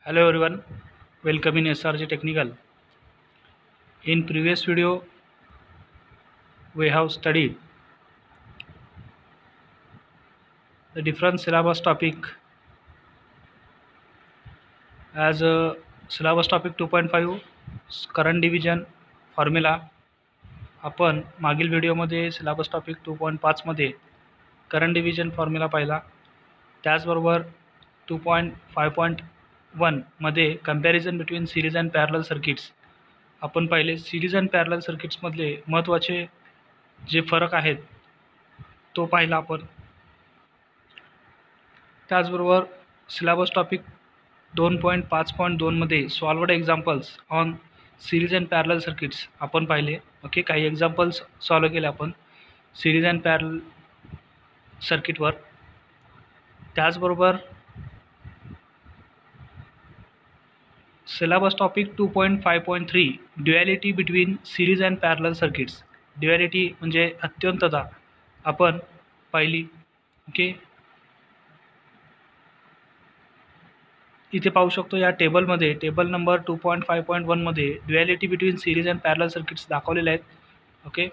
Hello everyone, welcome in SRG Technical. In previous video, we have studied the different syllabus topic as syllabus topic 2.5 current division formula. आपण मागील व्हिडिओमध्ये syllabus topic 2.5 मध्ये current division formula पाहिला. त्याचबरोबर 2.5.1 मध्ये comparison between series and parallel circuits आपण पाहिले. Series and parallel सर्किट्समधले महत्त्वाचे जे फरक आहेत तो पाहिला आपण. त्याचबरोबर सिलेबस टॉपिक 2.5.2 मध्ये solved examples on series and parallel circuits आपण पाहिले. ओके, काही एक्झाम्पल्स सॉल्व केले आपण सिरीज अँड पॅरलल सर्किटवर. त्याचबरोबर syllabus topic 2.5.3 duality between series and parallel circuits. Duality म्हणजे अत्यंतता आपण पाहिली. ओके, इथे पाहू शकतो या टेबलमध्ये टेबल नंबर 2.5.1 मध्ये duality between series and parallel circuits दाखवलेले आहेत. ओके,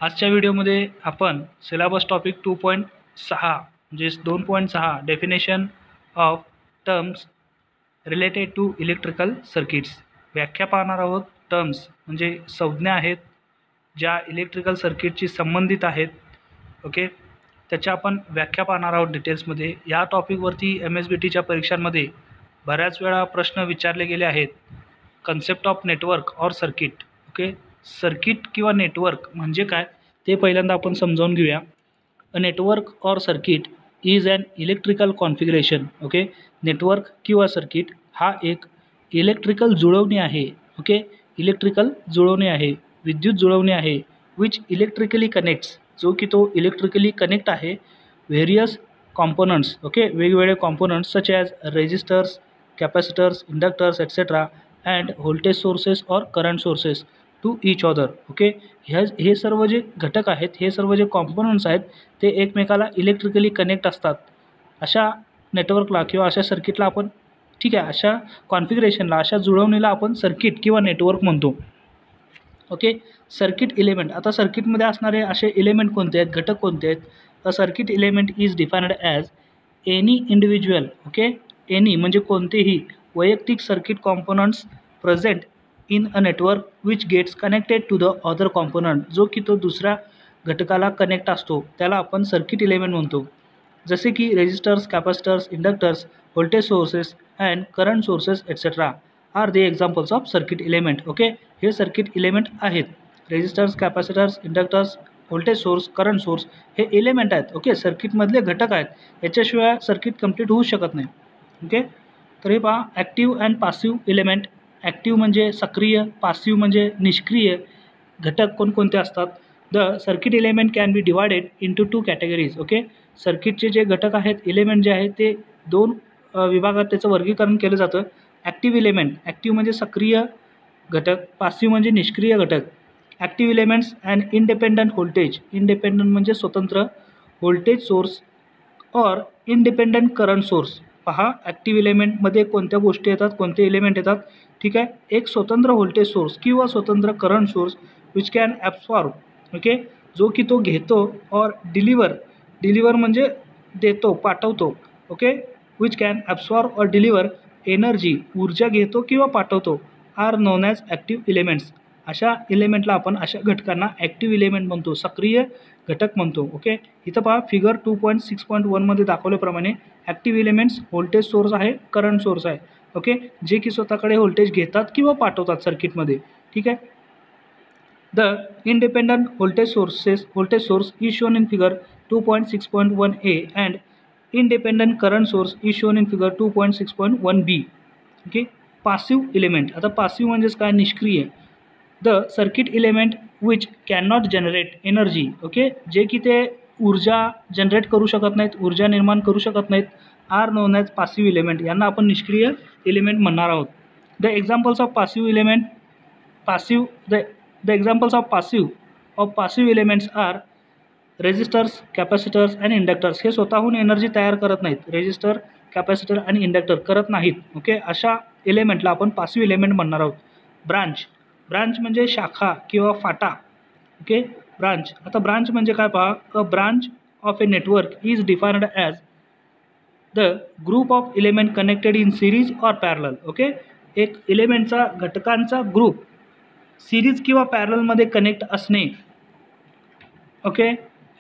आजच्या व्हिडिओमध्ये आपण सिलेबस टॉपिक 2.6 म्हणजे 2.6 definition of terms related to electrical circuits व्याख्या पाहणार आहोत. टर्म्स म्हणजे संज्ञा आहेत ज्या इलेक्ट्रिकल सर्किटशी संबंधित आहेत. ओके, त्याच्या आपण व्याख्या पाहणार आहोत डिटेल्समध्ये. या टॉपिकवरती MSBTच्या परीक्षांमध्ये बऱ्याच वेळा प्रश्न विचारले गेले आहेत. Concept of network or circuit. Okay, circuit किंवा नेटवर्क म्हणजे काय ते पहिल्यांदा आपण समजावून घेऊया. A network or circuit is an electrical configuration. Okay, network किंवा सर्किट हा एक इलेक्ट्रिकल जुळवणी आहे. ओके, इलेक्ट्रिकल जुळवणी आहे, विद्युत जुळवणी आहे. विच इलेक्ट्रिकली कनेक्ट्स, जो की तो इलेक्ट्रिकली कनेक्ट आहे व्हेरियस कॉम्पोनंट्स. ओके, वेगवेगळे components such as resistors, capacitors, inductors et cetera and voltage sources और current sources to each other. Okay, हे सर्व जे घटक आहेत, हे सर्व जे कॉम्पोनंट्स आहेत ते एकमेकाला इलेक्ट्रिकली कनेक्ट असतात. अशा नेटवर्कला किंवा अशा सर्किटला आपण ठीक आहे, अशा कॉन्फिगरेशनला, अशा जुळवणीला आपण सर्किट किंवा नेटवर्क म्हणतो. Okay, circuit element. आता सर्किटमध्ये असणारे असे इलेमेंट कोणते आहेत, घटक कोणते आहेत. A circuit element is defined as any individual. Okay, any म्हणजे कोणतेही वैयक्तिक circuit components present in a network which gets connected to the other component. जो की तो दुसऱ्या घटकाला कनेक्ट असतो त्याला आपण सर्किट इलेमेंट म्हणतो. जसे की resistors, capacitors, inductors, voltage sources and current sources etcetera are the examples of circuit element. Okay, हे सर्किट इलेमेंट आहेत. Resistors, capacitors, inductors, voltage source, current source हे इलेमेंट आहेत. ओके, सर्किटमधले घटक आहेत. याच्याशिवाय सर्किट कंप्लीट होऊ शकत नाही. ओके, तर हे पहा active and passive element. Active म्हणजे सक्रिय, पासिव्ह म्हणजे निष्क्रिय घटक कोणकोणते असतात. The circuit element can be divided into 2 categories. Okay, सर्किटचे जे घटक आहेत, इलेमेंट जे आहेत ते 2 विभागात त्याचं वर्गीकरण केलं जातं. ॲक्टिव्ह इलेमेंट, ॲक्टिव्ह म्हणजे सक्रिय घटक, पासिव्ह म्हणजे निष्क्रिय घटक. Active elements and independent voltage. Independent म्हणजे स्वतंत्र व्होल्टेज सोर्स और इंडिपेंडंट करंट सोर्स. पहा ॲक्टिव्ह इलेमेंटमध्ये कोणत्या गोष्टी येतात, कोणते इलेमेंट येतात. ठीक आहे, एक स्वतंत्र व्होल्टेज सोर्स किंवा स्वतंत्र current source which can absorb. Okay, जो की तो घेतो और डिलिव्हर म्हणजे देतो, पाठवतो. Okay, which can absorb or deliver energy, ऊर्जा घेतो किंवा पाठवतो. Are known as active elements. अशा इलेमेंटला आपण, अशा घटकांना ॲक्टिव्ह इलेमेंट म्हणतो, सक्रिय घटक म्हणतो. ओके, इथं पहा फिगर 2.6.1 मध्ये दाखवल्याप्रमाणे ॲक्टिव्ह इलेमेंट्स व्होल्टेज सोर्स आहे, करंट सोर्स आहे. ओके, जे की स्वतःकडे व्होल्टेज घेतात किंवा पाठवतात सर्किटमध्ये. ठीक आहे. The independent voltage source is shown in figure 2.6.1a and independent current source is shown in figure 2.6.1b. Okay, passive element. आता पासिव्ह म्हणजेच काय, निष्क्रिय. The circuit element which can not generate energy. Okay, जे की ते ऊर्जा generate करू शकत नाहीत, ऊर्जा निर्माण करू शकत नाहीत. Are known as passive element. यांना आपण निष्क्रिय इलेमेंट म्हणणार आहोत. The examples of passive element the examples of passive elements are resistors, capacitors आणि इंडक्टर्स. हे स्वतःहून एनर्जी तयार करत नाहीत. रेजिस्टर, कॅपॅसिटर आणि इंडक्टर करत नाहीत. ओके, अशा एलिमेंटला आपण पासिव्ह एलिमेंट म्हणणार आहोत. ब्रांच, ब्रांच म्हणजे शाखा किंवा फाटा. Okay, branch. आता ब्रांच म्हणजे काय पहा, a branch of a network is defined as the group of element connected in series or parallel. Okay, एक एलिमेंटचा घटकांचा ग्रुप सिरीज किंवा पॅरललमध्ये कनेक्ट असणे. Okay,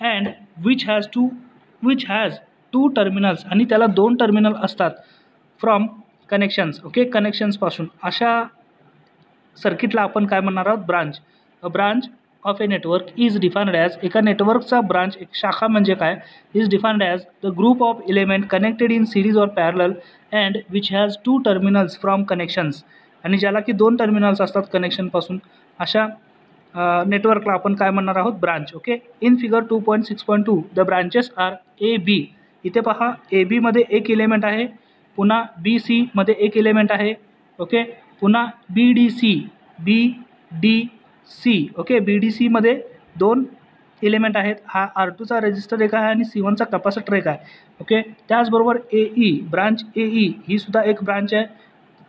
and which has two terminals, आणि त्याला 2 टर्मिनल असतात फ्रॉम कनेक्शन्स. ओके, कनेक्शन्सपासून. अशा सर्किटला आपण काय म्हणणार आहोत, branch. A branch of a network is defined as, एका नेटवर्कचा ब्रांच, एक शाखा म्हणजे काय, is defined as the group of element connected in series or parallel and which has 2 terminals from connections, आणि ज्याला की 2 टर्मिनल्स असतात कनेक्शनपासून. अशा नेटवर्कला आपण काय म्हणणार आहोत, branch. Okay, in figure 2.6.2 the branches are A B. इथे पहा, ए बीमध्ये एक एलिमेंट आहे, पुन्हा बी सीमध्ये एक एलिमेंट आहे. ओके, पुन्हा बी डी सी. ओके, बी डी सीमध्ये 2 एलिमेंट आहेत. हा R2चा रेजिस्टर एक आहे आणि C1चा कॅपॅसिटर एक आहे. ओके, त्याचबरोबर ए ई, ब्रांच ए ई ही सुद्धा एक ब्रांच आहे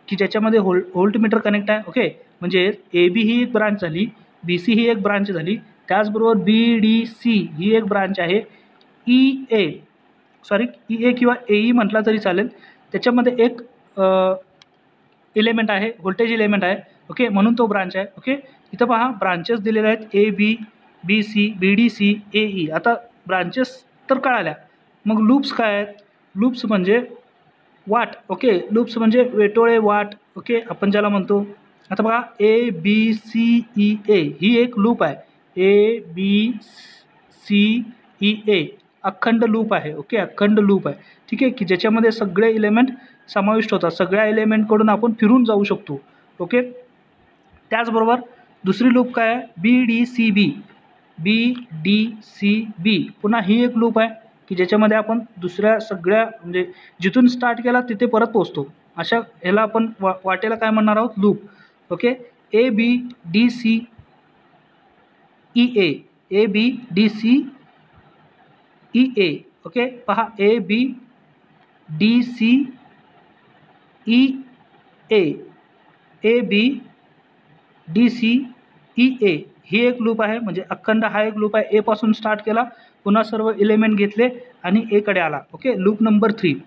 की ज्याच्यामध्ये व्होल्टमीटर कनेक्ट आहे. ओके, म्हणजे ए बी ही एक ब्रांच झाली, बी सी ही एक ब्रांच झाली, त्याचबरोबर बी डी सी ही एक ब्रांच आहे. ई ए किंवा ए ई म्हटला तरी चालेल, त्याच्यामध्ये एक एलिमेंट आहे, व्होल्टेज एलिमेंट आहे. ओके, म्हणून तो ब्रांच आहे. ओके, इथं पहा ब्रांचेस दिलेले आहेत, A B, B C, B D C, A E. आता ब्रांचेस तर कळाल्या, मग लूप्स काय आहेत, लूप्स म्हणजे वाट. ओके, लूप्स म्हणजे वेटोळे वाट. ओके, आपण ज्याला म्हणतो. आता बघा, ए बी सी ई ए ही एक लूप आहे. ए बी सी ई ए अखंड लूप आहे. ओके, अखंड लूप आहे. ठीक आहे, की ज्याच्यामध्ये सगळे एलिमेंट समाविष्ट होतात, सगळ्या एलिमेंटकडून आपण फिरून जाऊ शकतो. ओके, त्याचबरोबर दुसरी लूप काय आहे, बी डी सी बी. पुन्हा ही एक लूप आहे की ज्याच्यामध्ये आपण दुसऱ्या सगळ्या म्हणजे जिथून स्टार्ट केला तिथे परत पोहोचतो. अशा ह्याला आपण वाटेला काय म्हणणार आहोत, loop. Okay, A B D C E A B D C E A. Okay, पहा, A B D C E A B D C E A ही एक लूप आहे. म्हणजे अखंड हा एक लूप आहे. ए पासून स्टार्ट केला, पुन्हा सर्व एलिमेंट घेतले आणि ए कडे आला. Okay, loop number 3.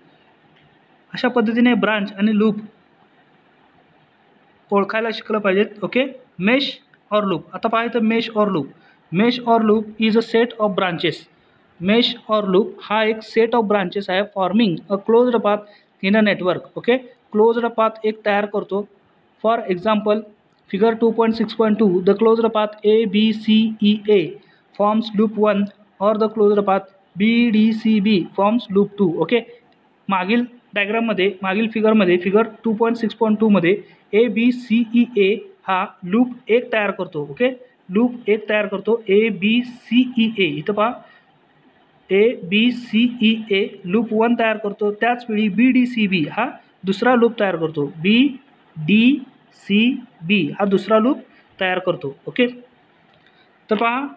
अशा पद्धतीने ब्रांच आणि लूप ओळखायला शिकलं पाहिजेत. Okay, mesh or loop. आता पाहायचं mesh or loop. Mesh or loop is a set of branches. Mesh or loop हा एक सेट ऑफ ब्रांचेस आहे, forming a closed path in a network. Okay, closed path एक तयार करतो. For example, figure 2.6.2 the closed path A B C E A forms loop 1 और the closed path B D C B forms loop 2. Okay, मागील डायग्राममध्ये, मागील फिगरमध्ये, figure 2.6.2 मध्ये ए B C E ए हा loop 1 तयार करतो. ओके, लूप 1 तयार करतो, ए बी सी ई ए. इथं पहा, A B C E A loop 1 तयार करतो. त्याचवेळी बी डी सी बी हा दुसरा लूप तयार करतो. बी डी सी बी हा दुसरा लूप तयार करतो. ओके, तर पहा,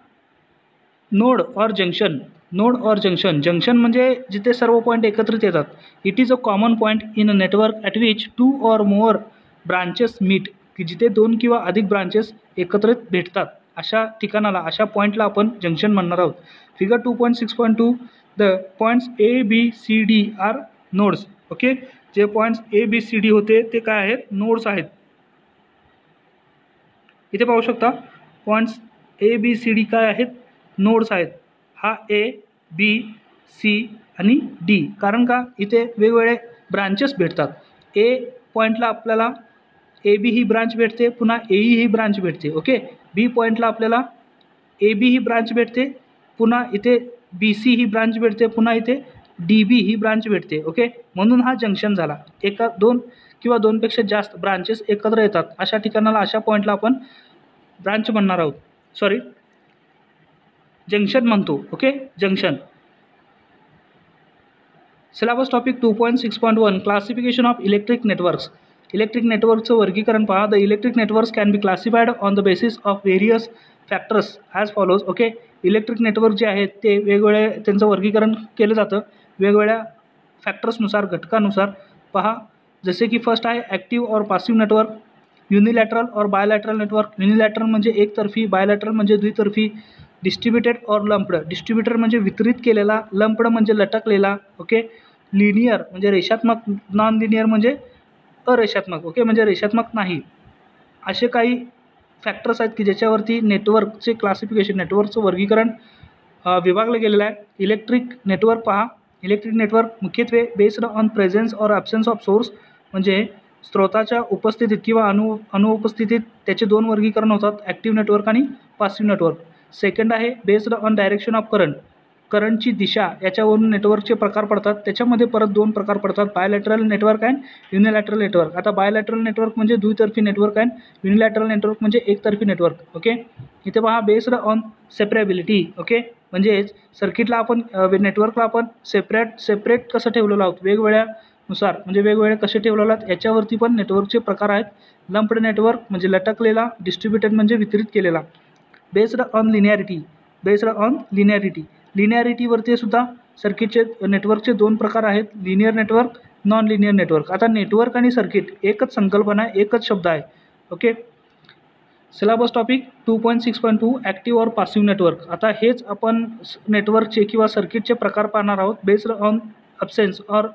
नोड और जंक्शन. नोड और जंक्शन. जंक्शन म्हणजे जिथे सर्व पॉईंट एकत्रित येतात. It is a common point in a network at which 2 और मोर ब्रांचेस मीट, की जिथे 2 किंवा अधिक ब्रांचेस एकत्रित भेटतात. अशा ठिकाणाला, अशा पॉईंटला आपण जंक्शन म्हणणार आहोत. Figure 2.6.2 the points A B C D are nodes. Okay, जे points A B C D होते ते काय आहेत, नोड्स आहेत. इथे पाहू शकता, points A B C D काय आहेत, नोड्स आहेत. हा ए बी सी आणि डी. कारण का, इथे वेगवेगळे ब्रांचेस भेटतात. ए पॉईंटला आपल्याला ए बी ही ब्रांच भेटते, पुन्हा ए ई ही ब्रांच भेटते. ओके, बी पॉईंटला आपल्याला ए बी ही ब्रांच भेटते, पुन्हा इथे बी सी ही ब्रांच भेटते, पुन्हा इथे डी बी ही ब्रांच भेटते. ओके, म्हणून हा जंक्शन झाला. एका 2 किंवा 2पेक्षा जास्त ब्रांचेस एकत्र येतात अशा ठिकाणाला, अशा पॉईंटला आपण ब्रांच म्हणणार आहोत. सॉरी, जंक्शन म्हणतो. Okay, junction. Syllabus topic 2.6.1 classification of electric networks. Electric नेटवर्कचं वर्गीकरण पहा. The electric networks can be classified on the basis of various factors as follows. Okay, electric network जे आहेत ते वेगवेगळे, त्यांचं वर्गीकरण केलं जातं वेगवेगळ्या फॅक्टर्सनुसार घटकानुसार पहा, जसे की फर्स्ट आहे ॲक्टिव्ह और पासिव्ह नेटवर्क, युनिलॅटरल और बायलॅटरल नेटवर्क. युनिलॅटरल म्हणजे एकतर्फी, बायलॅटरल म्हणजे द्वितर्फी, डिस्ट्रीब्युटेड और लंप्ड. डिस्ट्रीब्युटेड म्हणजे वितरित केलेला, लंप्ड म्हणजे लटकलेला. ओके. लिनियर म्हणजे रेषात्मक, नॉन लिनियर म्हणजे अरेषात्मक. ओके, म्हणजे रेषात्मक नाही. असे काही फॅक्टर्स आहेत की ज्याच्यावरती नेटवर्कचे क्लासिफिकेशन, नेटवर्कचं वर्गीकरण विभागलं गेलेलं आहे. इलेक्ट्रिक नेटवर्क पहा, इलेक्ट्रिक नेटवर्क मुख्यत्वे बेस्ड ऑन प्रेझेन्स और ॲब्सेन्स ऑफ सोर्स, म्हणजे स्रोताच्या उपस्थितीत किंवा अनुपस्थितीत त्याचे दोन वर्गीकरण होतात, ॲक्टिव्ह नेटवर्क आणि पासिव्ह नेटवर्क. सेकंड आहे based on direction of current, करंटची दिशा याच्यावरून नेटवर्कचे प्रकार पडतात. त्याच्यामध्ये परत दोन प्रकार पडतात, bilateral network and unilateral network. आता बायलॅटरल नेटवर्क म्हणजे द्वितर्फी नेटवर्क अँड युनिलॅटरल नेटवर्क म्हणजे एकतर्फी नेटवर्क. ओके. इथे पहा बेस्ड ऑन सेपरेबिलिटी. ओके, म्हणजेच सर्किटला आपण नेटवर्कला आपण सेपरेट कसं ठेवलेलं आहोत, वेगवेगळ्यानुसार म्हणजे वेगवेगळे कसे ठेवलेले आहेत याच्यावरती पण नेटवर्कचे प्रकार आहेत. लंप्ड नेटवर्क म्हणजे लटकलेला, डिस्ट्रीब्युटेड म्हणजे वितरित केलेला. Based on linearity, based on linearity, लिनियरिटीवरती सुद्धा सर्किटचे नेटवर्कचे दोन प्रकार आहेत, linear network, non linear network. आता नेटवर्क आणि सर्किट एकच संकल्पना आहे, एकच शब्द आहे. ओके. सिलेबस टॉपिक 2.6.2 ॲक्टिव्ह और पासिव्ह नेटवर्क. आता हेच आपण नेटवर्कचे किंवा सर्किटचे प्रकार पाहणार आहोत. बेस्ड ऑन ॲब्सेन्स और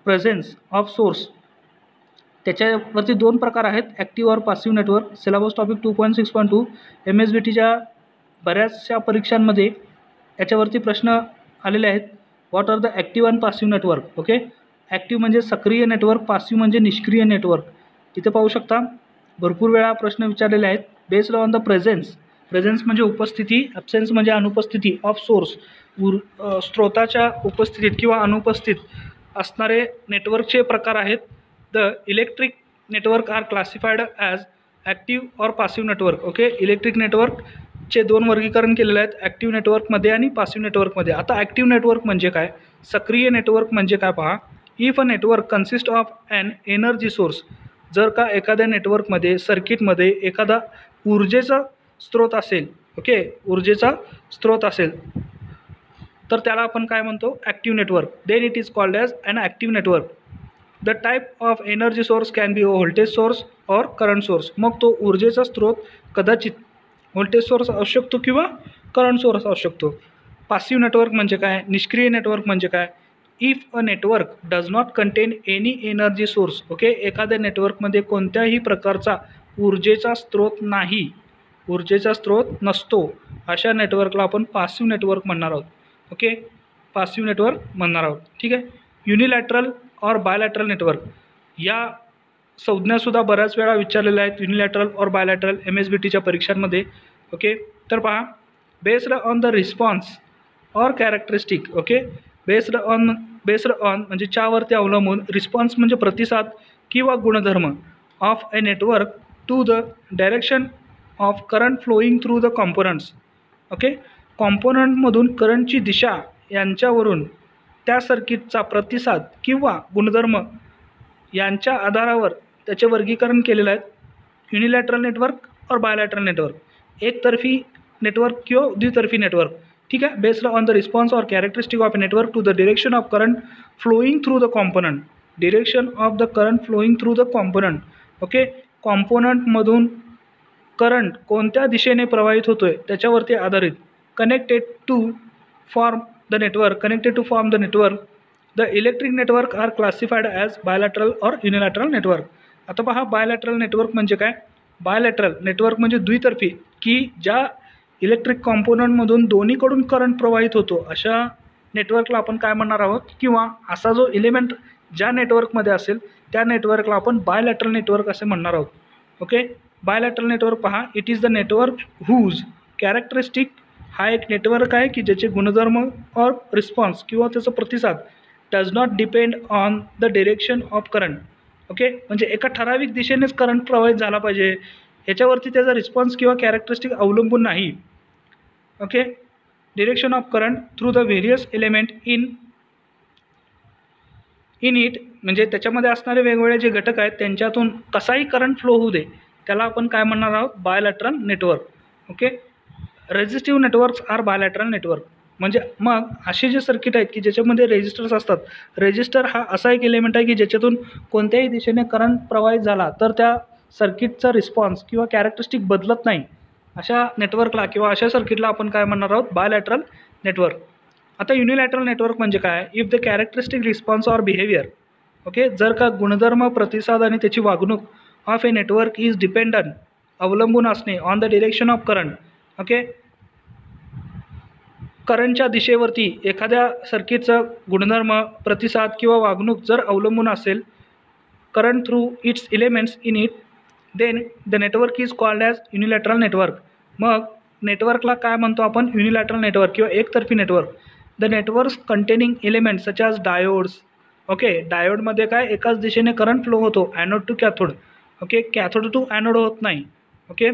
प्रेझेन्स ऑफ सोर्स, त्याच्यावरती दोन प्रकार आहेत, ॲक्टिव्ह और पासिव्ह नेटवर्क. सिलेबस टॉपिक 2.6.2 MSBTच्या बऱ्याचशा परीक्षांमध्ये याच्यावरती प्रश्न आलेले आहेत. What are the active and passive network. Okay. Active म्हणजे सक्रिय नेटवर्क, पासिव्ह म्हणजे निष्क्रिय नेटवर्क. इथे पाहू शकता भरपूर वेळा प्रश्न विचारलेले आहेत. Based on the presence, presence म्हणजे उपस्थिती, ॲब्सेन्स म्हणजे अनुपस्थिती ऑफ सोर्स, स्रोताच्या उपस्थितीत किंवा अनुपस्थित असणारे नेटवर्कचे प्रकार आहेत. The electric network are classified as active और पासिव्ह नेटवर्क. ओके. इलेक्ट्रिक नेटवर्कचे दोन वर्गीकरण केलेले आहेत, ॲक्टिव्ह नेटवर्कमध्ये आणि पासिव्ह नेटवर्कमध्ये. आता ॲक्टिव्ह नेटवर्क म्हणजे काय, सक्रिय नेटवर्क म्हणजे काय पहा. If a network consist of an energy source, जर का एखाद्या नेटवर्कमध्ये सर्किटमध्ये एखादा ऊर्जेचा स्रोत असेल, ओके, ऊर्जेचा स्रोत असेल तर त्याला आपण काय म्हणतो, active network. Then it is called as an active network. The type of energy source can be a voltage source or current source. मग तो ऊर्जेचा स्रोत कदाचित व्होल्टेज सोर्स असू शकतो किंवा करंट सोर्स असू शकतो. पासिव्ह नेटवर्क म्हणजे काय, निष्क्रिय नेटवर्क म्हणजे काय. If a network does not content any energy source. Okay. एखाद्या नेटवर्कमध्ये कोणत्याही प्रकारचा ऊर्जेचा स्रोत नाही, ऊर्जेचा स्रोत नसतो, अशा नेटवर्कला आपण पासिव्ह नेटवर्क म्हणणार आहोत. ओके. पासिव्ह नेटवर्क म्हणणार आहोत. ठीक आहे. युनिलॅटरल और बायलॅटरल नेटवर्क, या संज्ञासुद्धा बऱ्याच वेळा विचारलेल्या आहेत, युनिलॅटरल और बायलॅटरल MSBTच्या परीक्षांमध्ये. ओके. तर पहा, बेस्ड ऑन द रिस्पॉन्स और कॅरेक्टरिस्टिक. ओके. बेस्ड ऑन म्हणजे च्यावरती अवलंबून, रिस्पॉन्स म्हणजे प्रतिसाद किंवा गुणधर्म of a network to the direction of current flowing through the components. Okay. कॉम्पोनंटमधून करंटची दिशा यांच्यावरून त्या सर्किटचा प्रतिसाद किंवा गुणधर्म यांच्या आधारावर त्याचे वर्गीकरण केलेलं आहे. युनिलॅटरल नेटवर्क और बायलॅटरल नेटवर्क, एकतर्फी नेटवर्क किंवा द्वितर्फी नेटवर्क. ठीक आहे. बेस्ड ऑन द रिस्पॉन्स और characteristic of a network to the direction of current flowing through the component. Direction of the current flowing through the component. Okay. कॉम्पोनंटमधून current कोणत्या दिशेने प्रवाहित होतो आहे त्याच्यावरती आधारित. Connected to form the network. The electric network are classified as bilateral और unilateral network. आता पहा, बायलॅटरल नेटवर्क म्हणजे काय. बायलॅटरल नेटवर्क म्हणजे द्वितर्फी, की ज्या इलेक्ट्रिक कॉम्पोनंटमधून दोन्हीकडून करंट प्रवाहित होतो अशा नेटवर्कला आपण काय म्हणणार आहोत, किंवा असा जो एलिमेंट ज्या नेटवर्कमध्ये असेल त्या नेटवर्कला आपण बायलॅटरल नेटवर्क असे म्हणणार आहोत. ओके. बायलॅटरल नेटवर्क पहा, it is the network whose characteristic, हा एक नेटवर्क आहे की ज्याचे गुणधर्म और रिस्पॉन्स किंवा त्याचा प्रतिसाद does not depend on the direction of current. Okay. म्हणजे एका ठराविक दिशेनेच करंट प्रवाहित झाला पाहिजे, ह्याच्यावरती त्याचा रिस्पॉन्स किंवा कॅरेक्टरिस्टिक अवलंबून नाही. Okay. Direction of current through the various element in it, म्हणजे त्याच्यामध्ये असणारे वेगवेगळे जे घटक आहेत त्यांच्यातून कसाही करंट फ्लो होऊ दे त्याला आपण काय म्हणणार आहोत, bilateral network. Okay. Resistive networks are bilateral network. म्हणजे मग असे जे सर्किट आहेत की ज्याच्यामध्ये रेजिस्टर्स असतात, रेजिस्टर हा असा एक एलिमेंट आहे की ज्याच्यातून कोणत्याही दिशेने करंट प्रवाहित झाला तर त्या सर्किटचा रिस्पॉन्स किंवा कॅरेक्टरिस्टिक बदलत नाही, अशा नेटवर्कला किंवा अशा सर्किटला आपण काय म्हणणार आहोत, बायलॅटरल नेटवर्क. आता युनिलॅटरल नेटवर्क म्हणजे काय, if the characteristic response or behaviour, okay, जर का गुणधर्म, प्रतिसाद आणि त्याची वागणूक of a network is dependent, अवलंबून असणे, on the direction of current, okay, करंटच्या दिशेवरती एखाद्या सर्किटचा गुणधर्म, प्रतिसाद किंवा वागणूक जर अवलंबून असेल current through its elements in it, then the network is called as unilateral network. मग नेटवर्कला काय म्हणतो आपण, युनिलॅटरल नेटवर्क किंवा एकतर्फी नेटवर्क. The networks containing elements such as diodes, okay, डायोडमध्ये काय एकाच दिशेने करंट फ्लो होतो, anode to cathode, okay, cathode to anode होत नाही, ओके,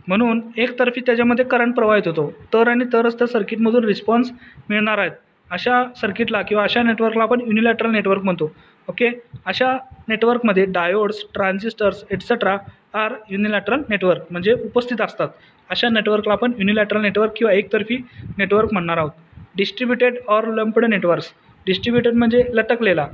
म्हणून एकतर्फी त्याच्यामध्ये करंट प्रवाहित होतो, तर आणि तरच त्या सर्किटमधून रिस्पॉन्स मिळणार आहेत. अशा सर्किटला किंवा अशा नेटवर्कला आपण युनिलॅटरल नेटवर्क म्हणतो, ओके. अशा नेटवर्कमध्ये diodes, transistors etcetera are unilateral network म्हणजे उपस्थित असतात. अशा नेटवर्कला आपण युनिलॅटरल नेटवर्क किंवा एकतर्फी नेटवर्क म्हणणार आहोत. Distributed or lumped networks, distributed म्हणजे लटकलेला,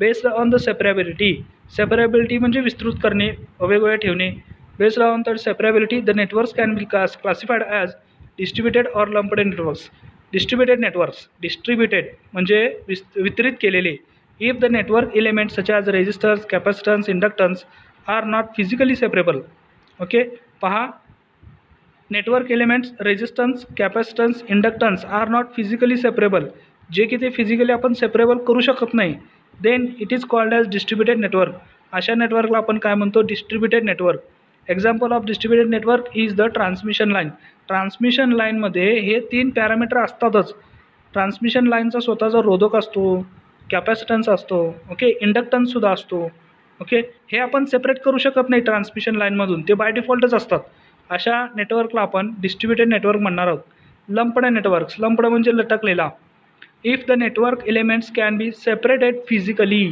based on the separability, separability म्हणजे विस्तृत करणे, वेगवेगळे ठेवणे. Based on the separability the networks can be classified as distributed or lumped networks. Distributed networks, distributed म्हणजे वितरित केलेले. If the network element such as resistors, capacitance, inductance are not physically separable, okay, पहा, network elements, resistance, capacitance, inductance are not physically separable, जे की ते physically आपण separable करू शकत नाही, then it is called as distributed network. अशा नेटवर्कला आपण काय म्हणतो, distributed network. Example of distributed network is the transmission line. Transmission लाईनमध्ये हे 3 पॅरामीटर असतातच. ट्रान्समिशन लाईनचा स्वतःचा रोधक असतो, कॅपॅसिटन्स असतो, ओके, इंडक्टन्ससुद्धा असतो, ओके, हे आपण सेपरेट करू शकत नाही ट्रान्समिशन लाईनमधून, ते बाय डिफॉल्टच असतात. अशा नेटवर्कला आपण डिस्ट्रीब्युटेड नेटवर्क म्हणणार आहोत. लंप्ड नेटवर्क्स, लंप्ड म्हणजे लटकलेला. If the network elements can be separated physically,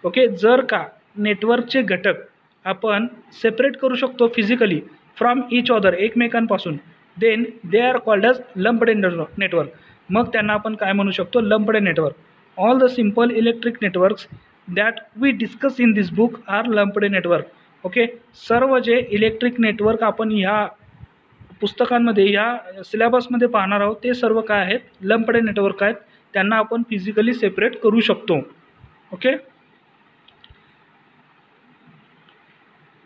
okay, जर का नेटवर्कचे घटक आपण सेपरेट करू शकतो फिजिकली फ्रॉम इच अदर, एकमेकांपासून, then they are called as lumped network. मग त्यांना आपण काय म्हणू शकतो, lumped network. All the simple electric networks that we discuss in this book are lumped network, okay. सर्व जे इलेक्ट्रिक नेटवर्क आपण ह्या पुस्तकांमध्ये, ह्या सिलेबसमध्ये पाहणार आहोत, ते सर्व काय आहेत, लंप्ड नेटवर्क आहेत. त्यांना आपण फिजिकली सेपरेट करू शकतो, ओके.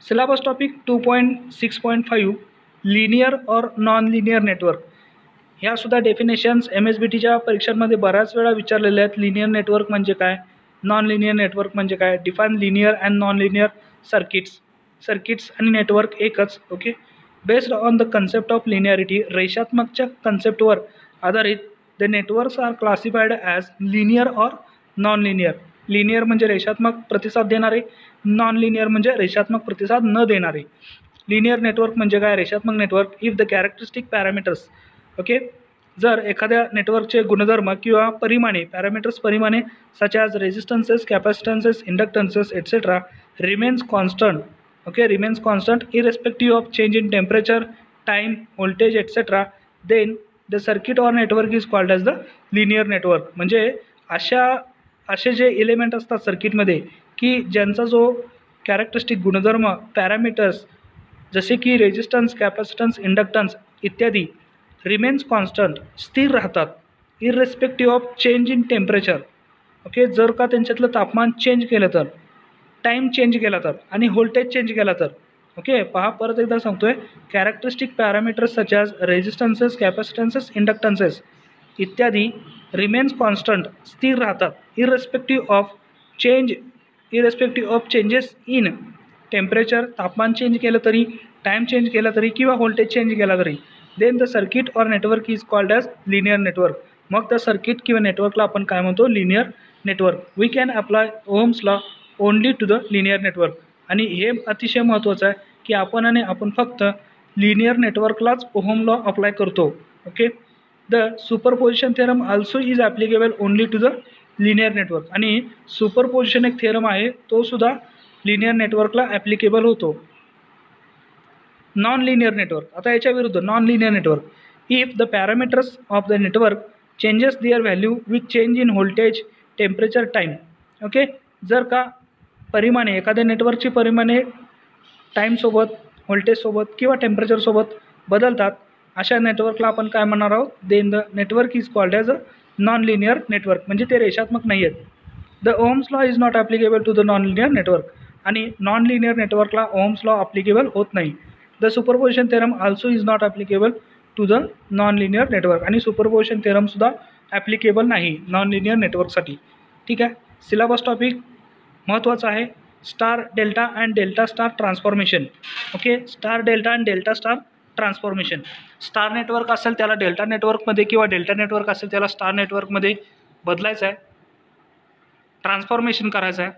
सिलेबस टॉपिक 2.6.5 लिनियर और नॉन लिनियर नेटवर्क. ह्यासुद्धा डेफिनेशन्स MSBTच्या परीक्षांमध्ये बऱ्याच वेळा विचारलेल्या आहेत. लिनियर नेटवर्क म्हणजे काय, नॉन लिनियर नेटवर्क म्हणजे काय, define linear and non linear circuits आणि नेटवर्क एकच, okay. Based on the concept of linearity, रेषात्मकच्या कन्सेप्टवर आधारित the networks are classified as linear or non linear. Linear म्हणजे रेषात्मक प्रतिसाद देणारे, नॉन लिनियर म्हणजे रेषात्मक प्रतिसाद न देणारे. लिनियर नेटवर्क म्हणजे काय, रेषात्मक network. If the characteristic parameters, okay, जर एखाद्या नेटवर्कचे गुणधर्म किंवा परिमाणे, परिमाणे such as resistances, capacitances, inductances etcetera remains constant, okay, remains constant irrespective of change in temperature, time, voltage etcetera, then the circuit or network is called as the linear network. म्हणजे असे जे एलिमेंट असतात सर्किटमध्ये की ज्यांचा जो characteristic गुणधर्म, parameters जसे की रेजिस्टन्स, कॅपॅसिटन्स, इंडक्टन्स इत्यादी रिमेन्स कॉन्स्टंट, स्थिर राहतात, इररेस्पेक्टिव्ह of change in temperature, okay, जर का त्यांच्यातलं तापमान चेंज केलं तर, टाईम चेंज केला तर आणि व्होल्टेज चेंज केला तर, ओके. पहा, परत एकदा सांगतोय, कॅरेक्टरिस्टिक पॅरामीटर्स सच ॲज रेजिस्टन्सेस, कॅपॅसिटन्सेस, इंडक्टन्सेस इत्यादी रिमेन्स कॉन्स्टंट, स्थिर राहतात, इररेस्पेक्टिव्ह ऑफ चेंजेस इन टेम्परेचर, तापमान चेंज केलं तरी, टाईम चेंज केला तरी किंवा व्होल्टेज चेंज केला तरी. Then the circuit or network is called as linear network. मग त्या सर्किट किंवा नेटवर्कला आपण काय म्हणतो, linear network. We can apply Ohm's law only to the linear network. आणि हे अतिशय महत्त्वाचं आहे की आपण फक्त लिनियर नेटवर्कलाच ओहम लॉ अप्लाय करतो, okay. The superposition theorem also is applicable only to the linear network. आणि सुपरपोजिशन एक थेरम आहे, तो सुद्धा लिनियर नेटवर्कला ॲप्लिकेबल होतो. नॉन लिनियर नेटवर्क, आता याच्या विरुद्ध non linear network. If the parameters of the network changes their value with change in voltage temperature time. Okay, जर का परिमाणे एखाद्या नेटवर्कची परिमाणे टाईमसोबत व्होल्टेजसोबत किंवा टेम्परेचरसोबत बदलतात अशा नेटवर्कला आपण काय म्हणणार आहोत, then the network is called as a non linear network, म्हणजे ते रेषात्मक नाही आहेत. The Ohm's law is not applicable to the non linear network, आणि नॉन लिनियर नेटवर्कला ओम्स लॉ ॲप्लिकेबल होत नाही. The superposition theorem also is not applicable to the non linear network, आणि सुपरपोजिशन थेरमसुद्धा ॲप्लिकेबल नाही नॉन लिनियर नेटवर्कसाठी. ठीक आहे. सिलेबस टॉपिक महत्त्वाचा आहे, star delta and delta star transformation. Okay, star delta and delta star transformation. Star network असेल त्याला डेल्टा नेटवर्कमध्ये किंवा डेल्टा नेटवर्क असेल त्याला स्टार नेटवर्कमध्ये बदलायचं आहे, ट्रान्सफॉर्मेशन करायचं आहे.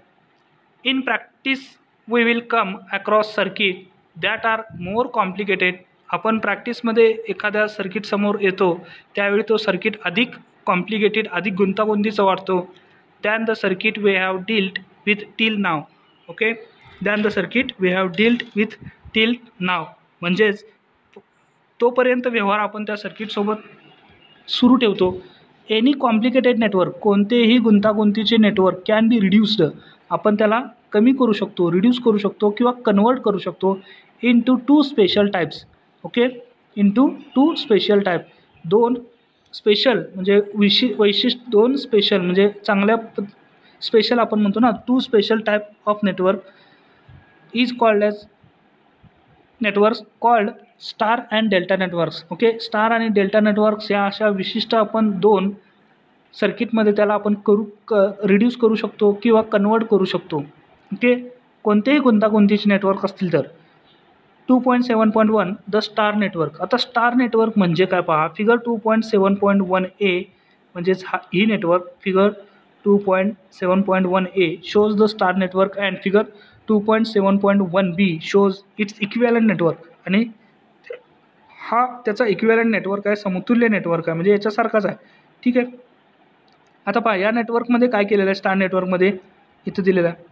In practice we will come across circuit that are more complicated. आपण प्रॅक्टिसमध्ये एखाद्या सर्किट समोर येतो त्यावेळी तो सर्किट अधिक कॉम्प्लिकेटेड, अधिक गुंतागुंतीचा वाटतो than the circuit we have dealt with till now. Okay, than the circuit we have dealt with till now, म्हणजेच तोपर्यंत व्यवहार आपण त्या सर्किटसोबत सुरू ठेवतो. एनी कॉम्प्लिकेटेड नेटवर्क, कोणतेही गुंतागुंतीचे नेटवर्क कॅन बी रिड्यूस्ड, आपण त्याला कमी करू शकतो, रिड्यूस करू शकतो किंवा कन्वर्ट करू शकतो into two special types. Okay, into two special type, दोन स्पेशल म्हणजे वैशिष्ट्य, दोन स्पेशल म्हणजे चांगल्या स्पेशल आपण म्हणतो ना, two special type of network is called as networks called star and delta networks. Okay, star आणि डेल्टा नेटवर्क्स या अशा विशिष्ट आपण दोन सर्किटमध्ये त्याला आपण रिड्यूस करू शकतो किंवा कन्वर्ट करू शकतो. ओके, कोणतेही गुंतागुंतीचे नेटवर्क असतील तर. 2.7.1 द स्टार नेटवर्क. आता स्टार नेटवर्क म्हणजे काय पहा, फिगर 2.7.1a म्हणजेच ही network figure 2.7.1a shows the star network and figure 2.7.1b shows its equivalent network. आणि हा त्याचा इक्विव्हॅलंट नेटवर्क आहे, समतुल्य नेटवर्क आहे, म्हणजे याच्यासारखाच आहे. ठीक आहे. आता पहा या नेटवर्कमध्ये काय केलेलं आहे, स्टार नेटवर्कमध्ये इथं दिलेलं आहे,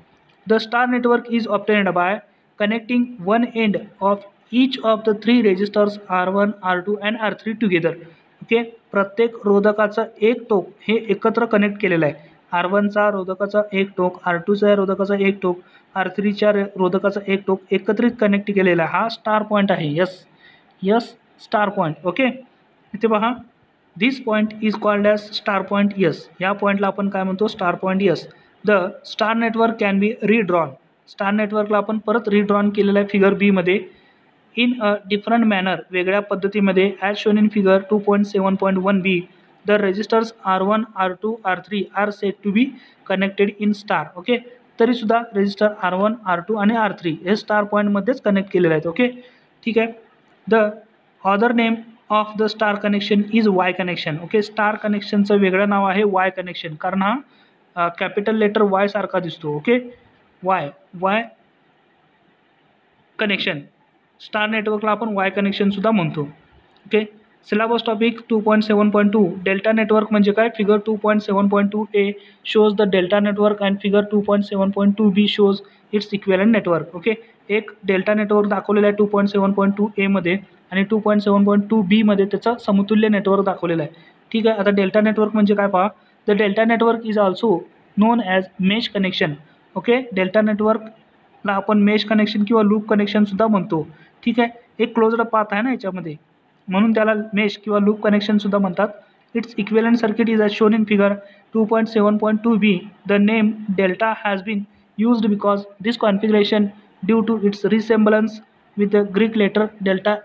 the star network is obtained by connecting one end of each of the three resistors R1, R2 and R3 together. Okay, प्रत्येक रोधकाचं एक टोक हे एकत्र कनेक्ट केलेलं आहे. R1चा रोधकाचा एक टोक, R2चा रोधकाचा एक टोक, R3च्या रोधकाचा एक टोक एकत्रित कनेक्ट केलेला आहे. हा स्टार पॉईंट आहे. Yes star point. ओके, इथे पहा, this point is called as star point. Yes, या पॉईंटला आपण काय म्हणतो, star point. Yes, the star network can be redrawn. Star नेटवर्कला आपण परत रिड्रॉन केलेलं आहे फिगर बीमध्ये इन अ डिफरंट मॅनर, वेगळ्या पद्धतीमध्ये, as shown in figure 2.7.1b. The resistors R1, R2, R3 are set to be connected in star. Okay, तरीसुद्धा resistor R1, R2 आणि R3 हे स्टार पॉईंटमध्येच कनेक्ट केलेले आहेत. ओके, ठीक आहे. The other name of the star connection is Y connection. Okay, star कनेक्शनचं वेगळं नाव आहे वाय कनेक्शन, कारण हा कॅपिटल लेटर वाय सारखा दिसतो. ओके, वाय कनेक्शन, स्टार नेटवर्कला आपण वाय कनेक्शनसुद्धा म्हणतो. Okay, syllabus topic 2.7.2 delta network म्हणजे काय, figure 2.7.2a shows the delta network and figure 2.7.2b shows it's equivalent network. Okay, एक डेल्टा नेटवर्क दाखवलेलं आहे 2.7.2a मध्ये आणि 2.7.2b मध्ये त्याचं समतुल्य नेटवर्क दाखवलेलं आहे. ठीक आहे. आता डेल्टा नेटवर्क म्हणजे काय पहा, the delta network is also non as mesh connection. Okay, delta नेटवर्कला आपण मेश कनेक्शन किंवा लूप कनेक्शनसुद्धा म्हणतो. ठीक आहे, एक क्लोज्ड पाथ आहे ना याच्यामध्ये, म्हणून त्याला मेश किंवा लूप कनेक्शनसुद्धा म्हणतात. Its equivalent circuit is as shown in figure 2.7.2b. The name delta has been used because this configuration due to its resemblance with the Greek letter delta.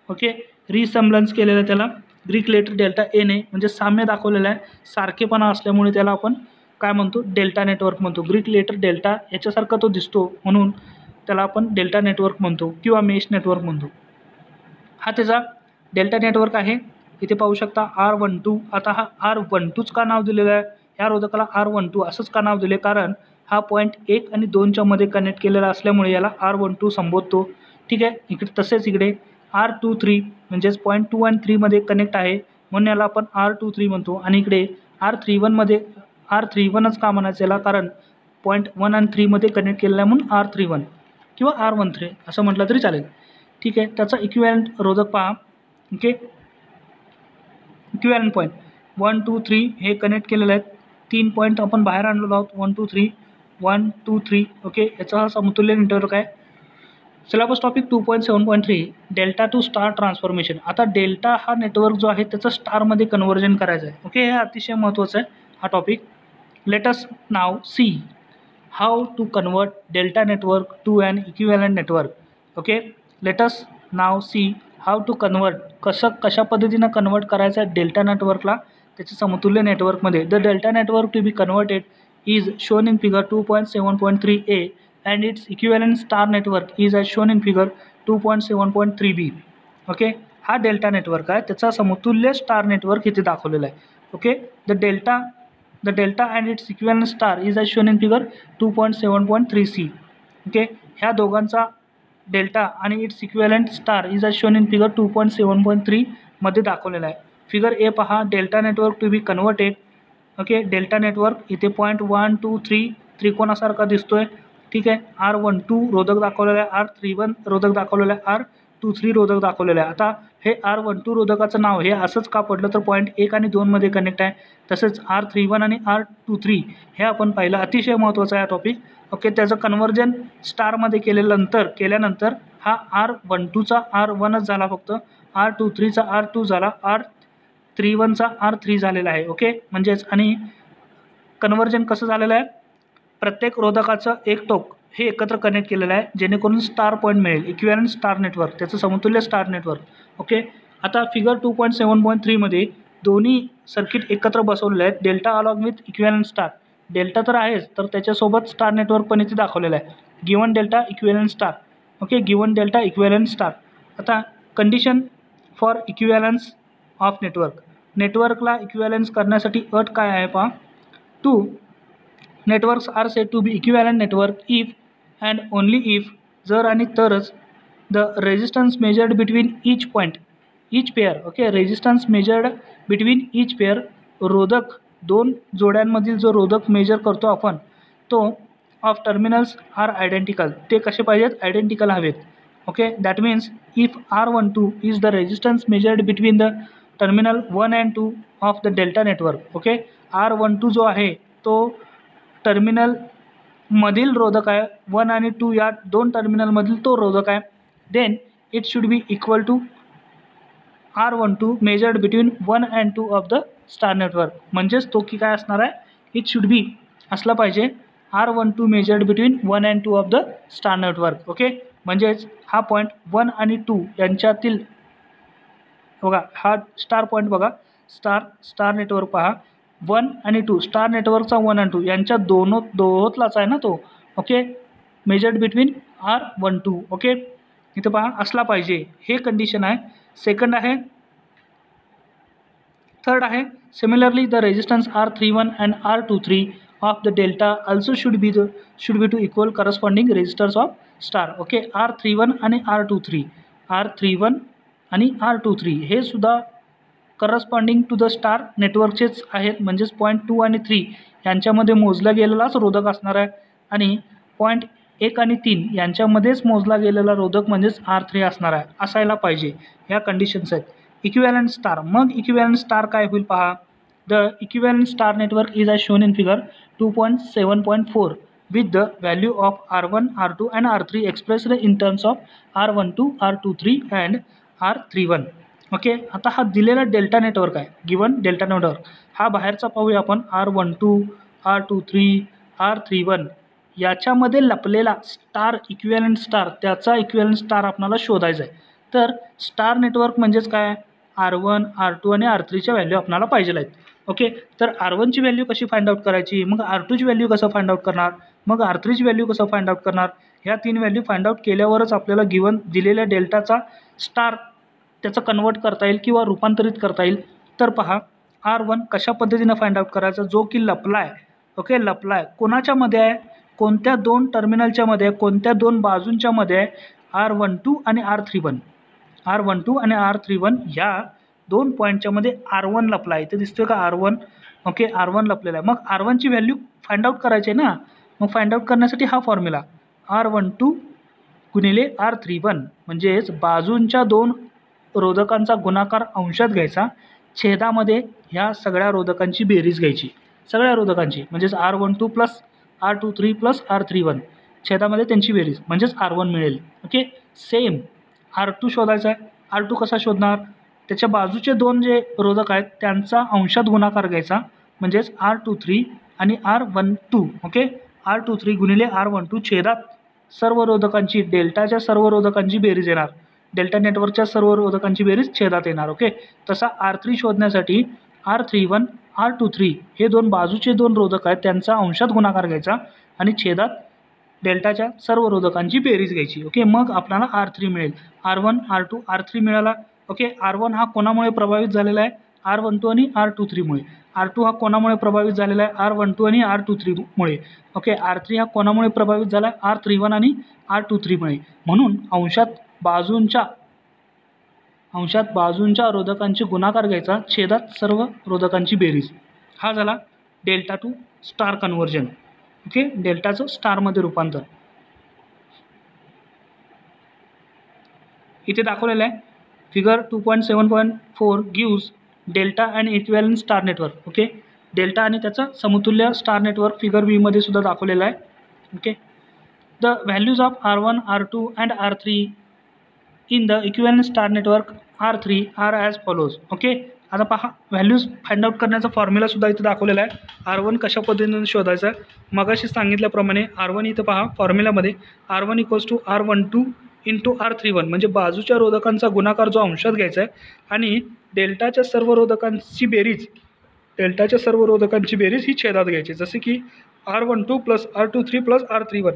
Okay, resemblance केलेलं त्याला Greek letter delta A ने, म्हणजे साम्य दाखवलेलं आहे, सारखेपणा असल्यामुळे त्याला आपण काय म्हणतो, डेल्टा नेटवर्क म्हणतो. ग्रीक लेटर डेल्टा याच्यासारखा तो दिसतो म्हणून त्याला आपण डेल्टा नेटवर्क म्हणतो किंवा मेश नेटवर्क म्हणतो. हा त्याचा डेल्टा नेटवर्क आहे. इथे पाहू शकता R12. आता हा R12च का नाव दिलेलं आहे, ह्या रोधकाला R12 असंच का नाव दिले, कारण हा पॉईंट 1 आणि 2च्या मध्ये कनेक्ट केलेला असल्यामुळे याला R12 संबोधतो. ठीक आहे. इकडे तसेच इकडे R23 म्हणजेच पॉईंट 2 आणि 3 मध्ये कनेक्ट आहे म्हणून याला आपण R23 म्हणतो. आणि इकडे R31 मध्ये R31च का म्हणायचं याला, कारण पॉईंट 1 आणि 3 मध्ये कनेक्ट केलेला आहे म्हणून R31 किंवा R13 असं म्हटलं तरी चालेल. ठीक आहे. त्याचा इक्विव्हॅलंट रोधक पहा. ओके, इक्विव्हॅलंट पॉईंट 1 2 3 हे कनेक्ट केलेलं आहेत. 3 पॉईंट आपण बाहेर आणलेलो आहोत. 1 2 3 1 2 3 ओके. याचा हा समतुल्य नेटवर्क आहे. Syllabus topic 2.7.3 delta to star transformation. आता डेल्टा हा नेटवर्क जो आहे त्याचं स्टारमध्ये कन्व्हर्जन करायचं आहे. ओके, हे अतिशय महत्त्वाचं आहे हा topic. Let us now see how to convert delta network to an equivalent network. Okay, let us now see how to convert, कशा पद्धतीनं कन्वर्ट करायचं आहे डेल्टा नेटवर्कला त्याच्या समतुल्य नेटवर्कमध्ये. The delta network to be converted is shown in figure 2.7.3a and its equivalent star network is as shown in figure 2.7.3b. Okay, हा delta network आहे, त्याचा समतुल्य स्टार नेटवर्क इथे दाखवलेला आहे. Okay, the delta and it's equivalent star is as shown in figure 2.7.3c. Okay, ह्या दोघांचा delta आणि it's equivalent star is as shown in figure 2.7.3 मध्ये दाखवलेला आहे. फिगर ए पहा, delta network to be converted. Okay, delta network इथे point 1 2 3 त्रिकोणासारखा दिसतोय. ठीक आहे, R12 रोधक दाखवलेला आहे, R31 रोधक दाखवलेला आहे, R23 रोधक दाखवलेला आहे. आता हे R12 रोधकाचं नाव हे असंच का पडलं तर पॉईंट 1 आणि 2 मध्ये कनेक्ट आहे. तसेच R31 आणि R23 हे आपण पाहिलं, अतिशय महत्त्वाचं आहे टॉपिक. ओके, त्याचं कन्व्हर्जन स्टारमध्ये केल्यानंतर हा R12चा R1च झाला, फक्त R23चा R2 झाला, R31चा R3 झालेला आहे. ओके, म्हणजेच आणि कन्व्हर्जन कसं झालेलं आहे, प्रत्येक रोधकाचं एक टोक हे एकत्र कनेक्ट केलेलं आहे जेणेकरून स्टार पॉईंट मिळेल, इक्विव्हॅलंट स्टार नेटवर्क, त्याचं समतुल्य स्टार नेटवर्क. ओके, आता फिगर 2.7.3 मध्ये दोन्ही सर्किट एकत्र बसवलेले आहेत, delta along with equivalent star. Delta तर आहेच, तर त्याच्यासोबत स्टार नेटवर्क पण इथे दाखवलेलं आहे. Given delta equivalent star. Okay, given delta equivalent star. आता कंडिशन फॉर इक्विव्हॅलन्स ऑफ नेटवर्कला इक्विव्हॅलन्स करण्यासाठी अट काय आहे पहा. 2 networks are said to be equivalent network if and only if जर आणि तरच the resistance measured between each pair. okay, resistance measured between each pair, रोधक दोन जोड्यांमधील जो रोधक मेजर करतो आपण तो ऑफ टर्मिनल्स आर आयडेंटिकल, ते कसे पाहिजेत, आयडेंटिकल हवेत. Okay, that means if R12 is the resistance measured between the terminal 1 and 2 of the delta network. Okay, R12 जो आहे तो टर्मिनल मधील रोधक आहे, 1 आणि 2 या दोन टर्मिनलमधील तो रोधक आहे. Then it should be equal to R12 measured between 1 and 2 of the star network. म्हणजेच तो की काय असणार आहे, इट शुड बी असला पाहिजे R12 measured between 1 and 2 of the star network. Okay, म्हणजेच हा पॉईंट 1 आणि 2 यांच्यातील बघा, हा स्टार पॉईंट बघा, स्टार नेटवर्क पहा, 1 आणि 2 स्टार नेटवर्कचा 1 आणि 2 यांच्या दोहोतलाच आहे ना तो. Okay, measured between R12. Okay, इथं पहा असला पाहिजे, हे कंडिशन आहे. सेकंड आहे, थर्ड आहे similarly the resistance R31 and R23 of the delta also should be to equal corresponding resistors of star. Okay, R31 आणि R23 आणि R23 हे सुद्धा करस्पॉन्डिंग टू द स्टार नेटवर्कचेच आहेत. म्हणजेच पॉईंट 2 आणि 3 यांच्यामध्ये मोजला गेलेलाच रोधक असणार आहे आणि पॉईंट 1 आणि 3 यांच्यामध्येच मोजला गेलेला रोधक म्हणजेच R3 असणार आहे, असायला पाहिजे. ह्या कंडिशन्स आहेत. इक्विव्हॅलंट स्टार, मग इक्विव्हॅलंट स्टार काय होईल पहा. The equivalent star network is as shown in figure 2.7.4 with the value of R1, R2 and R3 expressed in terms of R12, R23 and R31. Okay, आता हा दिलेला delta network आहे, given delta network. हा बाहेरचा पाहूया आपण, R12, R23, R31 याच्यामध्ये लपलेला स्टार इक्विव्हॅलंट स्टार, त्याचा इक्विव्हॅलंट स्टार आपल्याला शोधायचा आहे. तर स्टार नेटवर्क म्हणजेच काय, R1, R2 आणि R3च्या व्हॅल्यू आपल्याला पाहिजे आहेत. ओके, तर R1ची व्हॅल्यू कशी फाइंड आउट करायची, मग R2ची व्हॅल्यू कसं फाइंड आउट करणार, मग R3ची व्हॅल्यू कसं फाइंड आउट करणार. ह्या 3 व्हॅल्यू फाइंड आउट केल्यावरच आपल्याला गिवन दिलेल्या डेल्टाचा स्टार त्याचं कन्वर्ट करता येईल किंवा रूपांतरित करता येईल. तर पहा, R1 कशा पद्धतीनं फाइंड आउट करायचा, जो की लपला आहे. ओके, लपला आहे कोणाच्या मध्ये आहे, कोणत्या दोन टर्मिनलच्या मध्ये आहे, कोणत्या दोन बाजूंच्या मध्ये आहे, R12 आणि R31. R12 आणि R31 या दोन पॉईंटच्या मध्ये R1 लपला आहे. इथे दिसतोय का R1. ओके, R1 लपलेला आहे. मग R1ची व्हॅल्यू फाइंड आउट करायची आहे ना. मग फाइंड आउट करण्यासाठी हा फॉर्म्युला R12 गुणिले R31, म्हणजेच बाजूंच्या दोन रोधकांचा गुणाकार अंशात घ्यायचा छेदामध्ये ह्या सगळ्या रोधकांची बेरीज घ्यायची, सगळ्या रोधकांची, म्हणजेच R12 plus R23 plus R31 छेदामध्ये त्यांची बेरीज म्हणजेच R1 मिळेल. ओके, सेम R2 शोधायचा आहे. R2 कसा शोधणार? त्याच्या बाजूचे दोन जे रोधक आहेत त्यांचा अंशात गुणाकार घ्यायचा म्हणजेच R23 आणि R12. ओके, R23 गुणिले R12 छेदात सर्व रोधकांची, डेल्टाच्या सर्व रोधकांची बेरीज येणार, डेल्टा नेटवर्कच्या सर्व रोधकांची बेरीज छेदात येणार. ओके, तसा R3 शोधण्यासाठी R31 R23 हे दोन बाजूचे दोन रोधक आहेत त्यांचा अंशात गुणाकार घ्यायचा आणि छेदात डेल्टाच्या सर्व रोधकांची बेरीज घ्यायची. ओके, मग आपल्याला R3 मिळेल. R1 R2 R3 मिळाला. ओके, R1 हा कोणामुळे प्रभावित झालेला आहे? R12 आणि R23 मुळे. R2 हा कोणामुळे प्रभावित झालेला आहे? R12 आणि R23 मुळे. ओके, R3 हा कोणामुळे प्रभावित झाला आहे? R31 आणि R23 मुळे. म्हणून अंशात बाजूंच्या रोधकांचे गुणाकार घ्यायचा, छेदात सर्व रोधकांची बेरीज. हा झाला delta to star conversion. Okay, डेल्टाचं स्टारमध्ये रूपांतर इथे दाखवलेलं आहे. Figure 2.7.4 gives delta and equivalent star network. Okay, delta आणि त्याचा समतुल्य स्टार नेटवर्क फिगर बी मध्ये सुद्धा दाखवलेला आहे. Okay, the values of R1 R2 and R3 in the equivalent star network R3 are as follows. Okay, आता पहा, व्हॅल्यूज फाइंड आउट करण्याचा फॉर्म्युला सुद्धा इथे दाखवलेला आहे. R1 कशा पद्धतीने शोधायचा? मगाशी सांगितल्याप्रमाणे R1 इथं पहा फॉर्म्युलामध्ये R1 equals to R12 into R31 म्हणजे बाजूच्या रोधकांचा गुणाकार जो अंशात घ्यायचा आहे आणि डेल्टाच्या सर्व रोधकांची बेरीज ही छेदात घ्यायची. जसे की R12 plus R23 plus R31.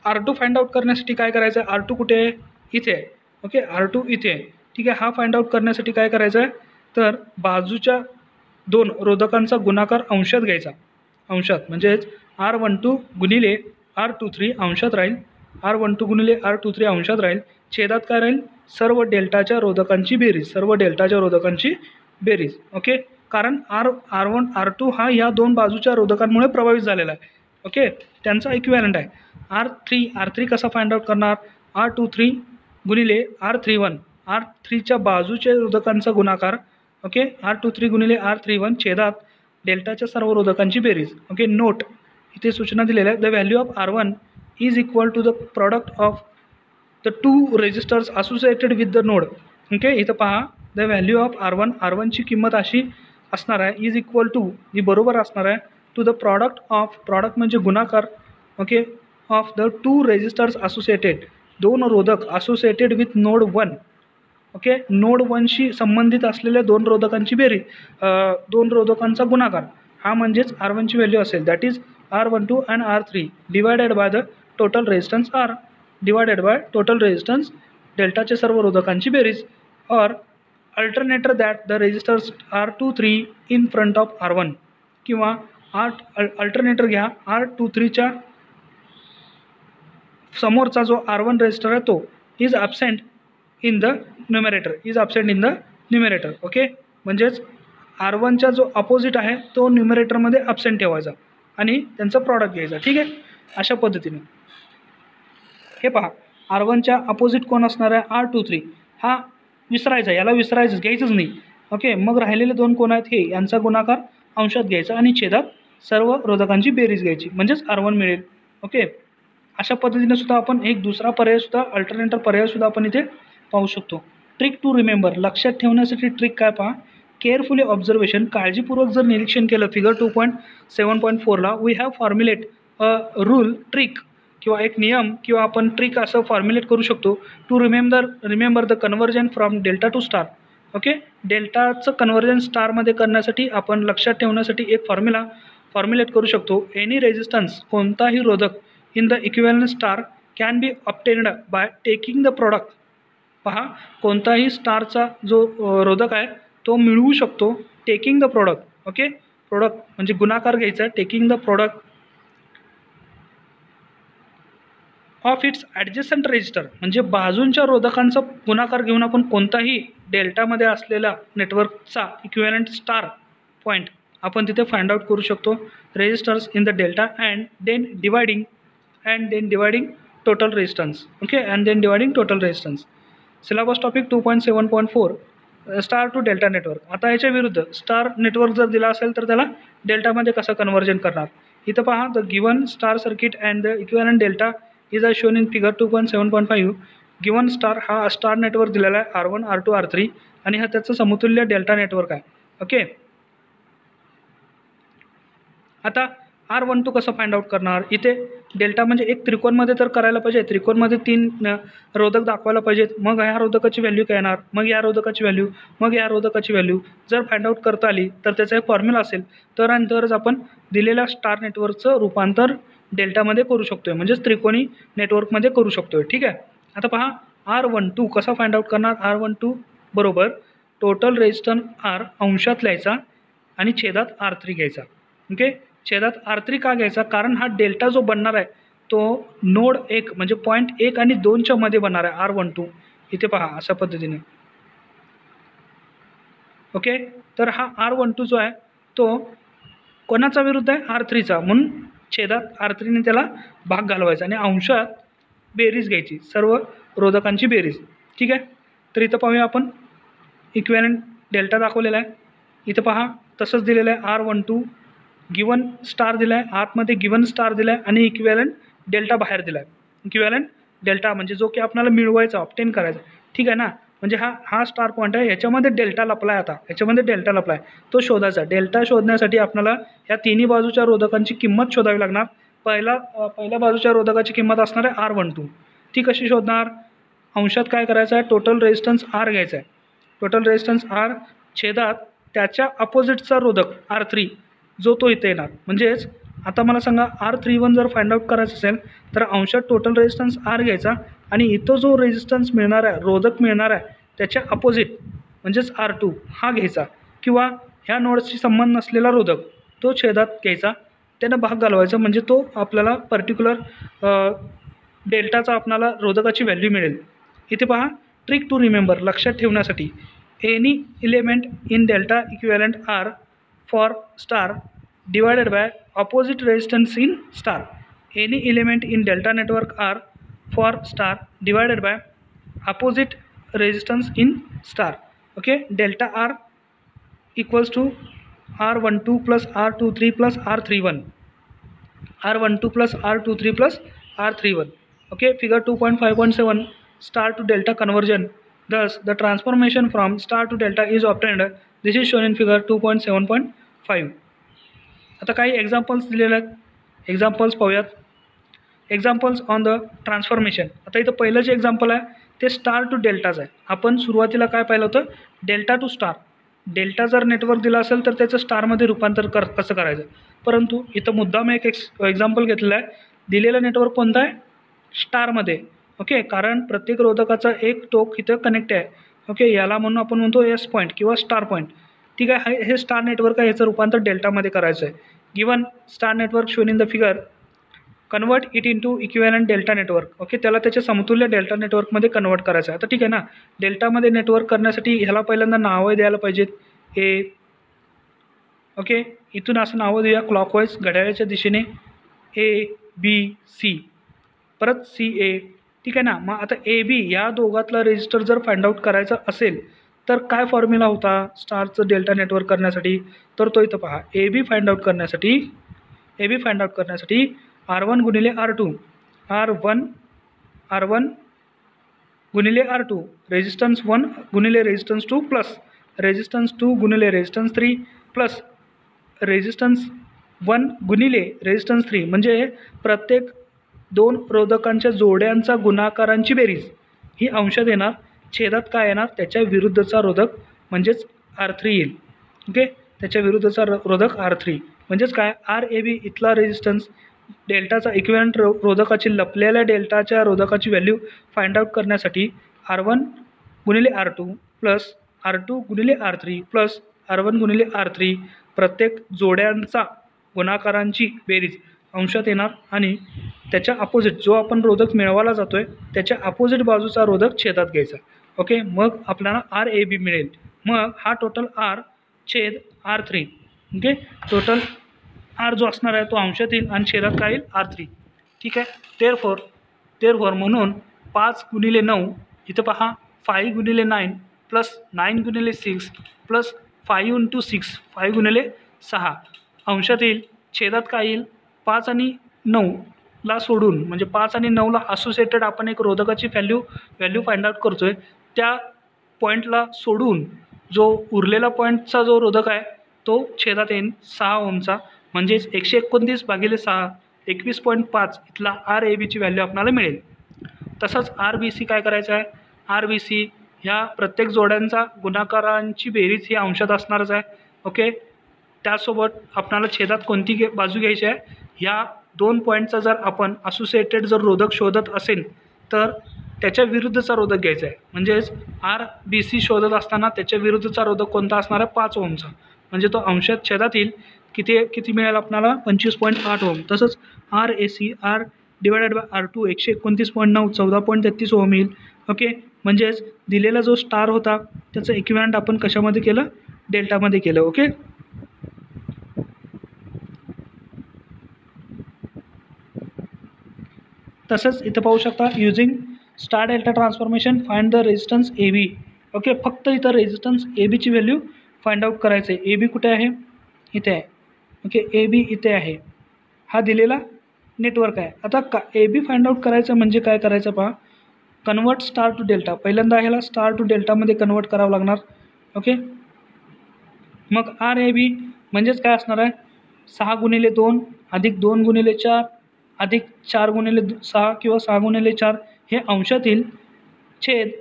R2 find out करण्यासाठी काय करायचं आहे? R2 कुठे आहे? इथे आहे. ओके, R2 इथे आहे. ठीक आहे, हा फाइंड आउट करण्यासाठी काय करायचं आहे? तर बाजूच्या दोन रोधकांचा गुणाकार अंशात घ्यायचा, अंशात म्हणजेच R12 गुणिले R23 अंशात राहील, R12 गुणिले R23 अंशात राहील, छेदात काय राहील? सर्व डेल्टाच्या रोधकांची बेरीज. ओके, कारण R1 R2 हा या दोन बाजूच्या रोधकांमुळे प्रभावित झालेला आहे. ओके, त्यांचा इक्विव्हॅलंट आहे. R3 कसा फाइंड आउट करणार? R23 गुणिले R31, R3च्या बाजूच्या रोधकांचा गुणाकार. ओके, R23 गुणिले R31 छेदात डेल्टाच्या सर्व रोधकांची बेरीज. ओके, नोट इथे सूचना दिलेल्या आहे. The value of R1 is equal to the product of the two resistors associated with the node. Okay, इथं पहा, द व्हॅल्यू ऑफ R1ची किंमत अशी असणार आहे, इज इक्वल टू, ही बरोबर असणार आहे, टू द प्रॉडक्ट म्हणजे गुणाकार. Okay, of the two resistors associated, दोन रोधक associated with node 1. Okay, node 1शी संबंधित असलेल्या दोन रोधकांची बेरीज, दोन रोधकांचा गुणाकार, हा म्हणजेच R1ची व्हॅल्यू असेल. That is R12 and R3 divided by the total resistance R divided by total resistance डेल्टाच्या सर्व रोधकांची बेरीज. Or alternator that the resistors R23 in front of R1, किंवा अल्टरनेटर घ्या, R23च्या समोरचा जो R1 रेजिस्टर आहे तो is absent in the numerator. Okay, म्हणजेच R1चा जो अपोजिट आहे तो न्युमरेटरमध्ये ॲब्सेंट ठेवायचा आणि त्यांचा प्रॉडक्ट घ्यायचा. ठीक आहे, अशा पद्धतीने हे पहा, R1च्या अपोजिट कोण असणार आहे? R23. हा विसरायचा, याला विसरायचं, घ्यायचंच नाही. ओके, मग राहिलेले दोन कोण आहेत? हे, यांचा गुणाकार अंशात घ्यायचा आणि छेदात सर्व रोधकांची बेरीज घ्यायची म्हणजेच R1 मिळेल. ओके, अशा पद्धतीने सुद्धा आपण एक दुसरा पर्याय सुद्धा, अल्टरनेटर पर्याय सुद्धा आपण इथे पाहू शकतो. ट्रिक टू रिमेंबर, लक्षात ठेवण्यासाठी ट्रिक काय पहा, केअरफुली ऑब्झर्वेशन, काळजीपूर्वक जर निरीक्षण केलं फिगर 2.7.4ला, we have formulate a rule, trick किंवा एक नियम किंवा आपण ट्रिक असं फॉर्म्युलेट करू शकतो. To remember the conversion from delta to star. Okay, डेल्टाचं कन्व्हर्जन स्टारमध्ये करण्यासाठी आपण लक्षात ठेवण्यासाठी एक फॉर्म्युलेट करू शकतो. एनी रेजिस्टन्स, कोणताही रोधक in the equivalent star can be obtained by taking the product. पहा, कोणताही स्टारचा जो रोधक आहे तो मिळवू शकतो taking the product. Okay, product म्हणजे गुणाकार घ्यायचा, taking the product of its adjacent resistor, म्हणजे बाजूंच्या रोधकांचा गुणाकार घेऊन आपण कोणताही डेल्टामध्ये असलेला नेटवर्कचा इक्विव्हॅलंट स्टार पॉईंट आपण तिथे फाइंड आउट करू शकतो. Resistors in the delta and then dividing total resistance. Okay, and then dividing total resistance. Syllabus topic 2.7.4 star to delta network. आता याच्या विरुद्ध स्टार नेटवर्क जर दिला असेल तर त्याला डेल्टामध्ये कसं कन्वर्जन करणार. इथं पहा, the given star circuit and the equivalent delta is are shown in figure 2.7.5. Given star हा स्टार नेटवर्क दिलेला आहे R1 R2 R3 आणि हा त्याचं समतुल्य डेल्टा नेटवर्क आहे. ओके, आता R12 कसं फाइंड आउट करणार. इथे डेल्टा म्हणजे एक त्रिकोणमध्ये तर करायला पाहिजे, त्रिकोणमध्ये 3 रोधक दाखवायला पाहिजेत. मग ह्या रोधकाची व्हॅल्यू काय येणार, मग या रोधकाची व्हॅल्यू, मग या रोधकाची व्हॅल्यू जर फाइंड आउट करता आली तर त्याचा एक फॉर्म्युला असेल, तर आणि तरच आपण दिलेल्या स्टार नेटवर्कचं रूपांतर डेल्टामध्ये करू शकतोय, म्हणजेच त्रिकोणी नेटवर्कमध्ये करू शकतोय. ठीक आहे. आता पहा, R12 कसा फाइंड आउट करणार. R12 बरोबर टोटल रेजिस्टन्स R अंशात लिहायचा आणि छेदात R3 घ्यायचा. ओके, छेदात R3 का घ्यायचा, कारण हा डेल्टा जो बनणार आहे तो नोड 1 म्हणजे पॉईंट 1 आणि 2च्या मध्ये बनणार आहे R12. इथे पहा अशा पद्धतीने. ओके, तर हा R12 जो आहे तो कोणाचा विरुद्ध आहे, R3चा, म्हणून छेदात R3ने त्याला भाग घालवायचा आणि अंशात बेरीज घ्यायची, सर्व रोधकांची बेरीज. ठीक आहे. तर इथं पाहूया आपण इक्विव्हॅलंट डेल्टा दाखवलेला आहे. इथं पहा तसंच दिलेलं आहे. R12 गिवन स्टार दिला आहे, आतमध्ये गिवन स्टार दिला आहे आणि इक्विव्हॅलंट डेल्टा बाहेर दिला आहे. इक्विव्हॅलंट डेल्टा म्हणजे जो की आपल्याला मिळवायचा, ऑब्टेन करायचा. ठीक आहे ना. म्हणजे हा स्टार पॉईंट आहे, याच्यामध्ये डेल्टा लपलाय. आता याच्यामध्ये डेल्टा लपलाय, तो शोधायचा. डेल्टा शोधण्यासाठी आपल्याला या तिन्ही बाजूच्या रोधकांची किंमत शोधावी लागणार. पहिल्या बाजूच्या रोधकाची किंमत असणार आहे R12. ती कशी शोधणार. अंशात काय करायचं आहे, टोटल रेजिस्टन्स R घ्यायचा आहे. टोटल रेजिस्टन्स R छेदात त्याच्या अपोजिटचा रोधक R3 जो तो इथे येणार. म्हणजेच आता मला सांगा, R31 जर फाइंड आउट करायचं असेल तर अंशात टोटल रेजिस्टन्स R घ्यायचा आणि इथं जो रेजिस्टन्स मिळणार आहे, रोधक मिळणार आहे, त्याच्या अपोजिट म्हणजेच R2 हा घ्यायचा, किंवा ह्या नोडशी संबंध नसलेला रोधक तो छेदात घ्यायचा, त्यानं भाग घालवायचा, म्हणजे तो आपल्याला पर्टिक्युलर डेल्टाचा आपल्याला रोधकाची व्हॅल्यू मिळेल. इथे पहा, ट्रिक टू रिमेंबर, लक्षात ठेवण्यासाठी. Any element in delta equivalent R for star divided by opposite resistance in star. Any element in delta network R for star divided by opposite resistance in star. Okay, delta R equals to R12 plus R23 plus R31. R12 plus R23 plus R31. Okay, figure 2.5.7 star to delta conversion. Thus, the transformation from star to delta is obtained. This is shown in figure 2.7.5. आता काही examples दिलेले आहेत, examples पाहूयात. Examples on the transformation. आता इथं पहिलं जे example आहे ते स्टार टू डेल्टाच आहे. आपण सुरुवातीला काय पाहिलं होतं, डेल्टा टू स्टार. डेल्टा जर नेटवर्क दिला असेल तर त्याचं स्टारमध्ये रूपांतर कसं करायचं. परंतु इथं मुद्दाम एक एक्झाम्पल घेतलेलं आहे. दिलेलं नेटवर्क कोणतं आहे, स्टारमध्ये. ओके, कारण प्रत्येक रोधकाचा एक टोक इथं कनेक्ट आहे. ओके, याला म्हणून आपण म्हणतो एस पॉईंट किंवा स्टार पॉईंट. ठीक आहे. हे स्टार नेटवर्क आहे, याचं रूपांतर डेल्टामध्ये करायचं आहे. Given star network shown in the figure, convert it into equivalent delta network. Okay, त्याला त्याच्या समतुल्य डेल्टा नेटवर्कमध्ये कन्वर्ट करायचं आहे. आता ठीक आहे ना. डेल्टामध्ये नेटवर्क करण्यासाठी ह्याला पहिल्यांदा नावं द्यायला पाहिजेत. ए, ओके, इथून असं नावं देऊया क्लॉकवाईज घड्याळाच्या दिशेने. ABC, परत CA. ठीक आहे ना. मग आता AB या दोघातला रेजिस्टर जर फाइंड आउट करायचा असेल तर काय फॉर्म्युला होता स्टारचं डेल्टा नेटवर्क करण्यासाठी, तर तो इथं पहा. AB फाइंड आउट करण्यासाठी R1 गुणिले R2, R1 गुणिले R2, रेजिस्टन्स 1 गुणिले रेजिस्टन्स 2 प्लस रेजिस्टन्स 2 गुणिले रेजिस्टन्स 3 प्लस रेजिस्टन्स 1 गुणिले रेजिस्टन्स 3, म्हणजे प्रत्येक 2 रोधकांच्या जोड्यांचा गुणाकारांची बेरीज ही अंशात येणार. छेदात काय येणार, त्याच्या विरुद्धचा रोधक म्हणजेच R3 येईल. ओके, त्याच्या विरुद्धचा रोधक R3 म्हणजेच काय, RAB इथला रेजिस्टन्स डेल्टाचा इक्विव्हॅलंट रोधकाची लपलेल्या डेल्टाच्या रोधकाची व्हॅल्यू फाइंड आउट करण्यासाठी R1 गुणिले R2 प्लस R2 गुणिले R3 प्लस R1 गुणिले R3 प्रत्येक जोड्यांचा गुणाकारांची बेरीज अंशात येणार आणि त्याच्या अपोजिट जो आपण रोधक मिळवायला जातोय त्याच्या अपोजिट बाजूचा रोधक छेदात घ्यायचा. ओके, मग आपल्याला RAB मिळेल. मग हा टोटल R छेद R3. ओके, टोटल R जो असणार आहे तो अंशात येईल आणि छेदात काय येईल, R3. ठीक आहे. देअरफॉर म्हणून 5 गुणिले 9 इथं पहा, 5 गुणिले 9 प्लस 9 गुणिले 6 प्लस 5 इंटू 6 5 गुणिले 6 अंशात येईल. छेदात काय येईल 5 आणि 9ला सोडून म्हणजे 5 आणि 9ला असोसिएटेड आपण एक रोधकाची व्हॅल्यू फाइंड आउट करतोय. त्या पॉईंटला सोडून जो उरलेला पॉईंटचा जो रोधक आहे तो छेदात येईल 6 ओमचा. म्हणजेच 129 भागिले 6 21.5 इथला RABची व्हॅल्यू आपल्याला मिळेल. तसंच RBC काय करायचं आहे. RBC ह्या प्रत्येक जोड्यांचा गुणाकारांची बेरीज ही अंशात असणारच आहे. ओके. त्यासोबत आपल्याला छेदात कोणती बाजू घ्यायची आहे. ह्या 2 पॉईंटचा जर आपण असोसिएटेड जर रोधक शोधत असेल तर त्याच्या विरुद्धचा रोधक घ्यायचा आहे. म्हणजेच RBC शोधत असताना त्याच्या विरुद्धचा रोधक कोणता असणार आहे 5 ओमचा. म्हणजे तो अंशात छेदात येईल. किती मिळेल आपल्याला 25.8 ओम. तसंच RAC R divided bye R2 129.9 14.33 ओम येईल. ओके. म्हणजेच दिलेला जो स्टार होता त्याचं इक्विव्हॅलंट आपण कशामध्ये केलं डेल्टामध्ये केलं. ओके. तसंच इथं पाहू शकता using star delta transformation find the resistance AB. Okay. फक्त इथं रेजिस्टन्स ABची व्हॅल्यू फाइंड आउट करायचं आहे. AB कुठे आहे इथे आहे. ओके. AB इथे आहे. हा दिलेला नेटवर्क आहे. आता AB फाइंड आउट करायचं म्हणजे काय करायचं पहा. Convert star to delta. पहिल्यांदा ह्याला स्टार टू डेल्टामध्ये कन्वर्ट करावं लागणार. ओके. मग RAB म्हणजेच काय असणार आहे 6 गुणिले 2 अधिक 2 गुणिले 4 अधिक 4 गुणिले 6 किंवा 6 गुणिले 4 हे अंशातील छेद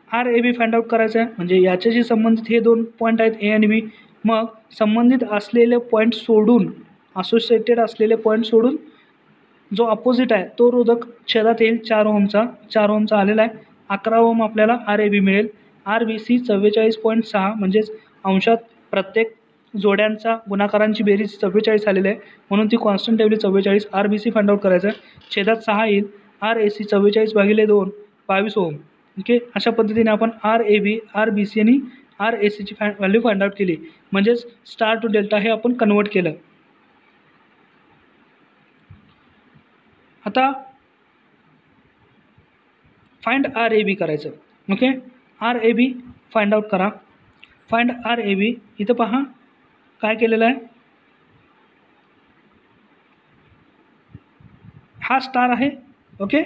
RAB फाइंड आउट करायचं आहे. म्हणजे याच्याशी संबंधित हे 2 पॉईंट आहेत A आणि B. मग संबंधित असलेले पॉईंट सोडून असोसिएटेड असलेले पॉईंट सोडून जो अपोजिट आहे तो रोधक छेदात येईल 4 ओमचा आलेला आहे. 11 ओम आपल्याला RAB मिळेल. RBC 44.6 म्हणजेच अंशात प्रत्येक जोड्यांचा गुणाकारांची बेरीज 44 आलेली आहे म्हणून ती कॉन्स्टंट ठेवली 44. RBC फाइंड आउट करायचं आहे. छेदात 6 येईल. RAC 44 भागिले 2 22 ओम. ओके. अशा पद्धतीने आपण RAB RBC आणि RACची व्हॅल्यू फाइंड आउट केली. म्हणजेच स्टार टू डेल्टा हे आपण कन्वर्ट केलं. आता फाइंड RAB करायचं. ओके. RAB फाइंड आउट करा. फाइंड RAB इथं पहा काय केलेलं आहे. हा स्टार आहे. ओके.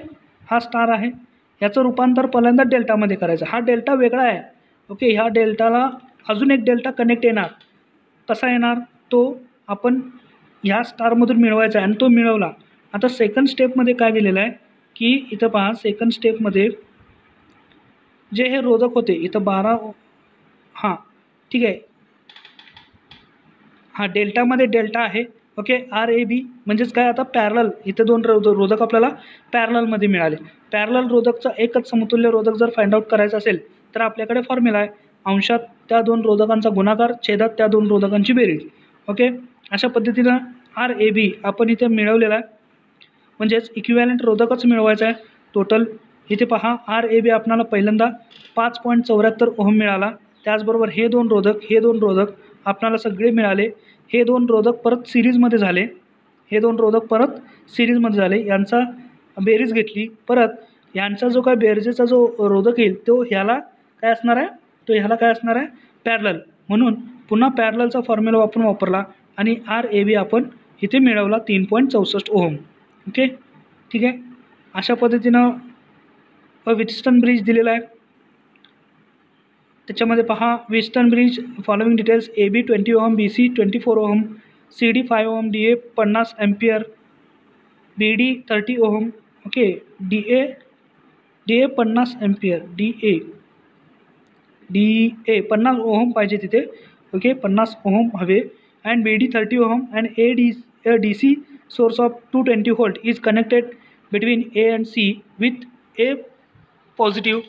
हा स्टार आहे. याचं रूपांतर पहिल्यांदा डेल्टामध्ये करायचं. हा डेल्टा वेगळा आहे. ओके. ह्या डेल्टाला अजून एक डेल्टा कनेक्ट येणार. कसा येणार तो आपण ह्या स्टारमधून मिळवायचा आहे आणि तो मिळवला. आता सेकंड स्टेपमध्ये काय दिलेलं आहे की इथं पहा सेकंड स्टेपमध्ये जे हे रोधक होते इथं 12 हां ठीक आहे. हां डेल्टामध्ये डेल्टा आहे. ओके. RAB म्हणजेच काय आता पॅरलल इथे 2 रोधक आपल्याला पॅरललमध्ये मिळाले. पॅरलल रोधकचा एकच समतुल्य रोधक जर फाइंड आउट करायचा असेल तर आपल्याकडे फॉर्म्युला आहे अंशात त्या 2 रोधकांचा गुणाकार छेदात त्या 2 रोधकांची बेरीज. ओके. अशा पद्धतीनं RAB आपण इथे मिळवलेला आहे. म्हणजेच इक्विव्हॅलंट रोधकच मिळवायचं आहे. टोटल इथे पहा RAB आपल्याला पहिल्यांदा 5.74 ओहम मिळाला. त्याचबरोबर हे 2 रोधक आपल्याला सगळे मिळाले. हे 2 रोधक परत सिरीजमध्ये झाले. यांचा बेरीज घेतली. परत यांचा जो काय बेरजेचा जो रोधक येईल तो ह्याला काय असणार आहे पॅरलल. म्हणून पुन्हा पॅरललचा फॉर्म्युला आपण वापरला आणि RAB आपण इथे मिळवला 3.64 ओहम. ओके. ठीक आहे. अशा पद्धतीनं व्हिटस्टन ब्रिज दिलेला आहे. त्याच्यामध्ये पहा Wheatstone bridge following details AB 20 ohm BC 24 ohm CD 5 ohm DA 50 ampere BD 30 ohm. Okay. DA 50 ampere DA 50 ohm पाहिजे तिथे. ओके. 50 ओहम हवे. And BD 30 ohm and DC source of 220 volt is connected between A and C with A positive.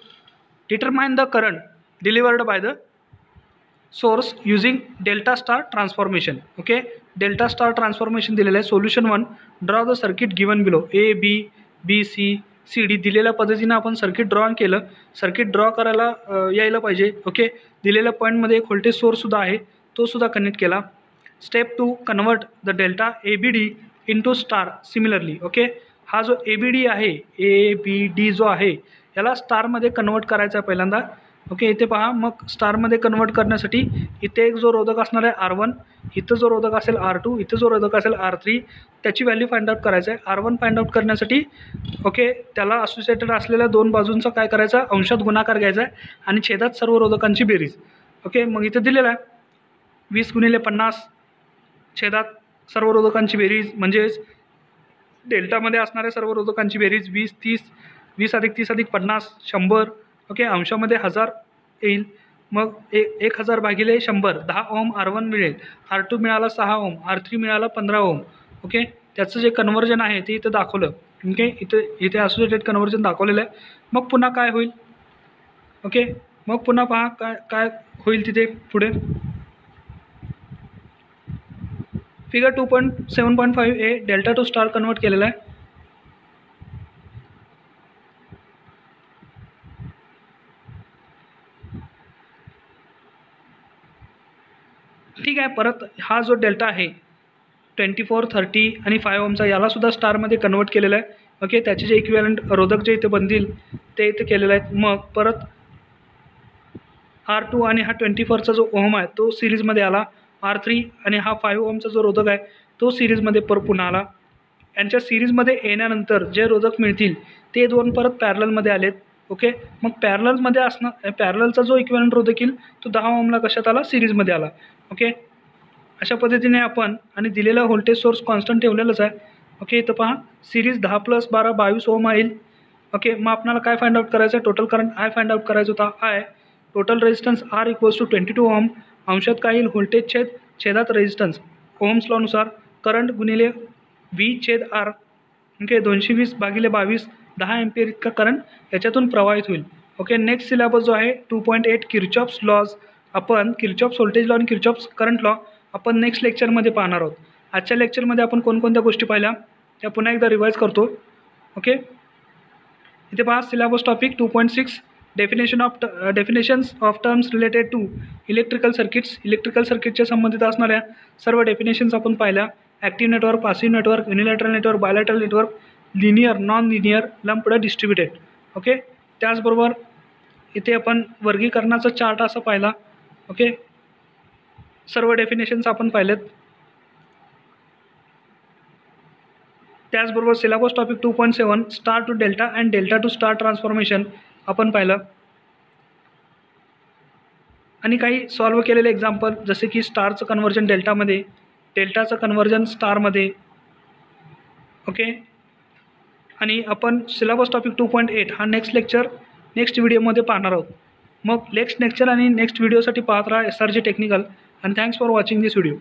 Determine the current delivered by the source using delta star transformation. Okay. Delta star transformation दिलेलं आहे. Solution 1 draw the circuit given below. ABCD दिलेल्या पद्धतीने आपण circuit draw केलं. Circuit draw करायला यायला पाहिजे. Okay. दिलेल्या पॉईंटमध्ये एक व्होल्टेज सोर्स सुद्धा आहे तो सुद्धा कनेक्ट केला. Step 2 convert the delta ABD into star similarly. Okay. हा जो ABD आहे ABD जो आहे याला स्टारमध्ये कन्वर्ट करायचा आहे पहिल्यांदा. ओके, इथे पहा मग स्टारमध्ये कन्वर्ट करण्यासाठी इथे एक जो रोधक असणार आहे R1, इथं जो रोधक असेल R2, इथं जो रोधक असेल R3, त्याची व्हॅल्यू फाइंड आउट करायचं आहे. R1 फाइंड आउट करण्यासाठी ओके त्याला असोसिएटेड असलेल्या दोन बाजूंचा काय करायचा, अंशात गुणाकार घ्यायचा आहे आणि छेदात सर्व रोधकांची बेरीज. ओके, मग इथे दिलेलं आहे 20 × 50 छेदात सर्व रोधकांची बेरीज म्हणजेच डेल्टामध्ये असणाऱ्या सर्व रोधकांची बेरीज 20 30 20 + 30 + 50 100. ओके, अंशामध्ये 1000 येईल. मग 1000 भागिले 100 10 ओम R1 मिळेल, R2 मिळाला 6 ओम, R3 मिळाला 15 ओम. ओके, त्याचं जे कन्वर्जन आहे ते इथं दाखवलं. ओके, इथे असोसिएटेड कन्वर्जन दाखवलेलं आहे. मग पुन्हा काय होईल, ओके मग पुन्हा पहा काय होईल तिथे पुढे. Figure 2.7.5a delta to star convert केलेला आहे. ठीक आहे, परत हा जो डेल्टा आहे 24 30 आणि 5 ओमचा यालासुद्धा स्टारमध्ये कन्वर्ट केलेला आहे. ओके, त्याचे जे इक्विव्हॅलंट रोधक जे इथे बनतील ते इथे केलेले आहेत. मग परत R2 आणि हा 24चा जो ओम आहे तो सिरीजमध्ये आला, R3 आणि हा 5 ओमचा जो रोधक आहे तो सिरीजमध्ये पुन्हा आला. यांच्या सिरीजमध्ये येण्यानंतर जे रोधक मिळतील ते दोन परत पॅरललमध्ये आलेत. ओके, मग पॅरललचा जो इक्विव्हॅलंट रोधक येईल तो 10 ओमला कशात आला, सिरीजमध्ये आला. ओके, अशा पद्धतीने आपण आणि दिलेला व्होल्टेज सोर्स कॉन्स्टंट ठेवलेलाच आहे. ओके, इथं पहा सिरीज 10 + 12 22 ओम येईल. ओके, मग आपल्याला काय फाइंड आउट करायचं आहे, total current I find out करायचा होता. I टोटल रेजिस्टन्स R = 22 ओम. अंशात काय येईल, व्होल्टेज छेदात रेजिस्टन्स ओम्स लॉनुसार करंट गुणिले V/R. ओके, 220 भागिले 22 10 एम्पियर इतका करंट याच्यातून प्रवाहित होईल. ओके, नेक्स्ट सिलेबस जो आहे 2.8 किर्चॉफ्स लॉज. आपण किर्चॉफ्स व्होल्टेज लॉ आणि किर्चॉफ्स करंट लॉ आपण नेक्स्ट लेक्चरमध्ये पाहणार आहोत. आजच्या लेक्चरमध्ये आपण कोणकोणत्या गोष्टी पाहिल्या त्या पुन्हा एकदा रिवाईज करतो. ओके, इथे पहा syllabus topic 2.6 definitions of terms related to electrical circuits. Electrical सर्किटच्या संबंधित असणाऱ्या सर्व डेफिनेशन्स आपण पाहिल्या. Active network, passive network, unilateral network, bilateral network, linear, non linear, lumped, distributed. Okay, त्याचबरोबर इथे आपण वर्गीकरणाचा चार्ट असा पाहिला. ओके, सर्व डेफिनेशन्स आपण पाहिलेत. त्याचबरोबर syllabus topic 2.7 star to delta and delta to star transformation आपण पाहिलं आणि काही सॉल्व केलेले एक्झाम्पल जसे की स्टारचं कन्वर्जन डेल्टामध्ये, डेल्टाचं कन्वर्जन स्टारमध्ये. ओके, आणि आपण सिलेबस टॉपिक 2.8 हा नेक्स्ट व्हिडिओमध्ये पाहणार आहोत. मग नेक्स्ट लेक्चर आणि नेक्स्ट व्हिडिओसाठी पाहत राहा SRJ technical. and thanks for watching this video.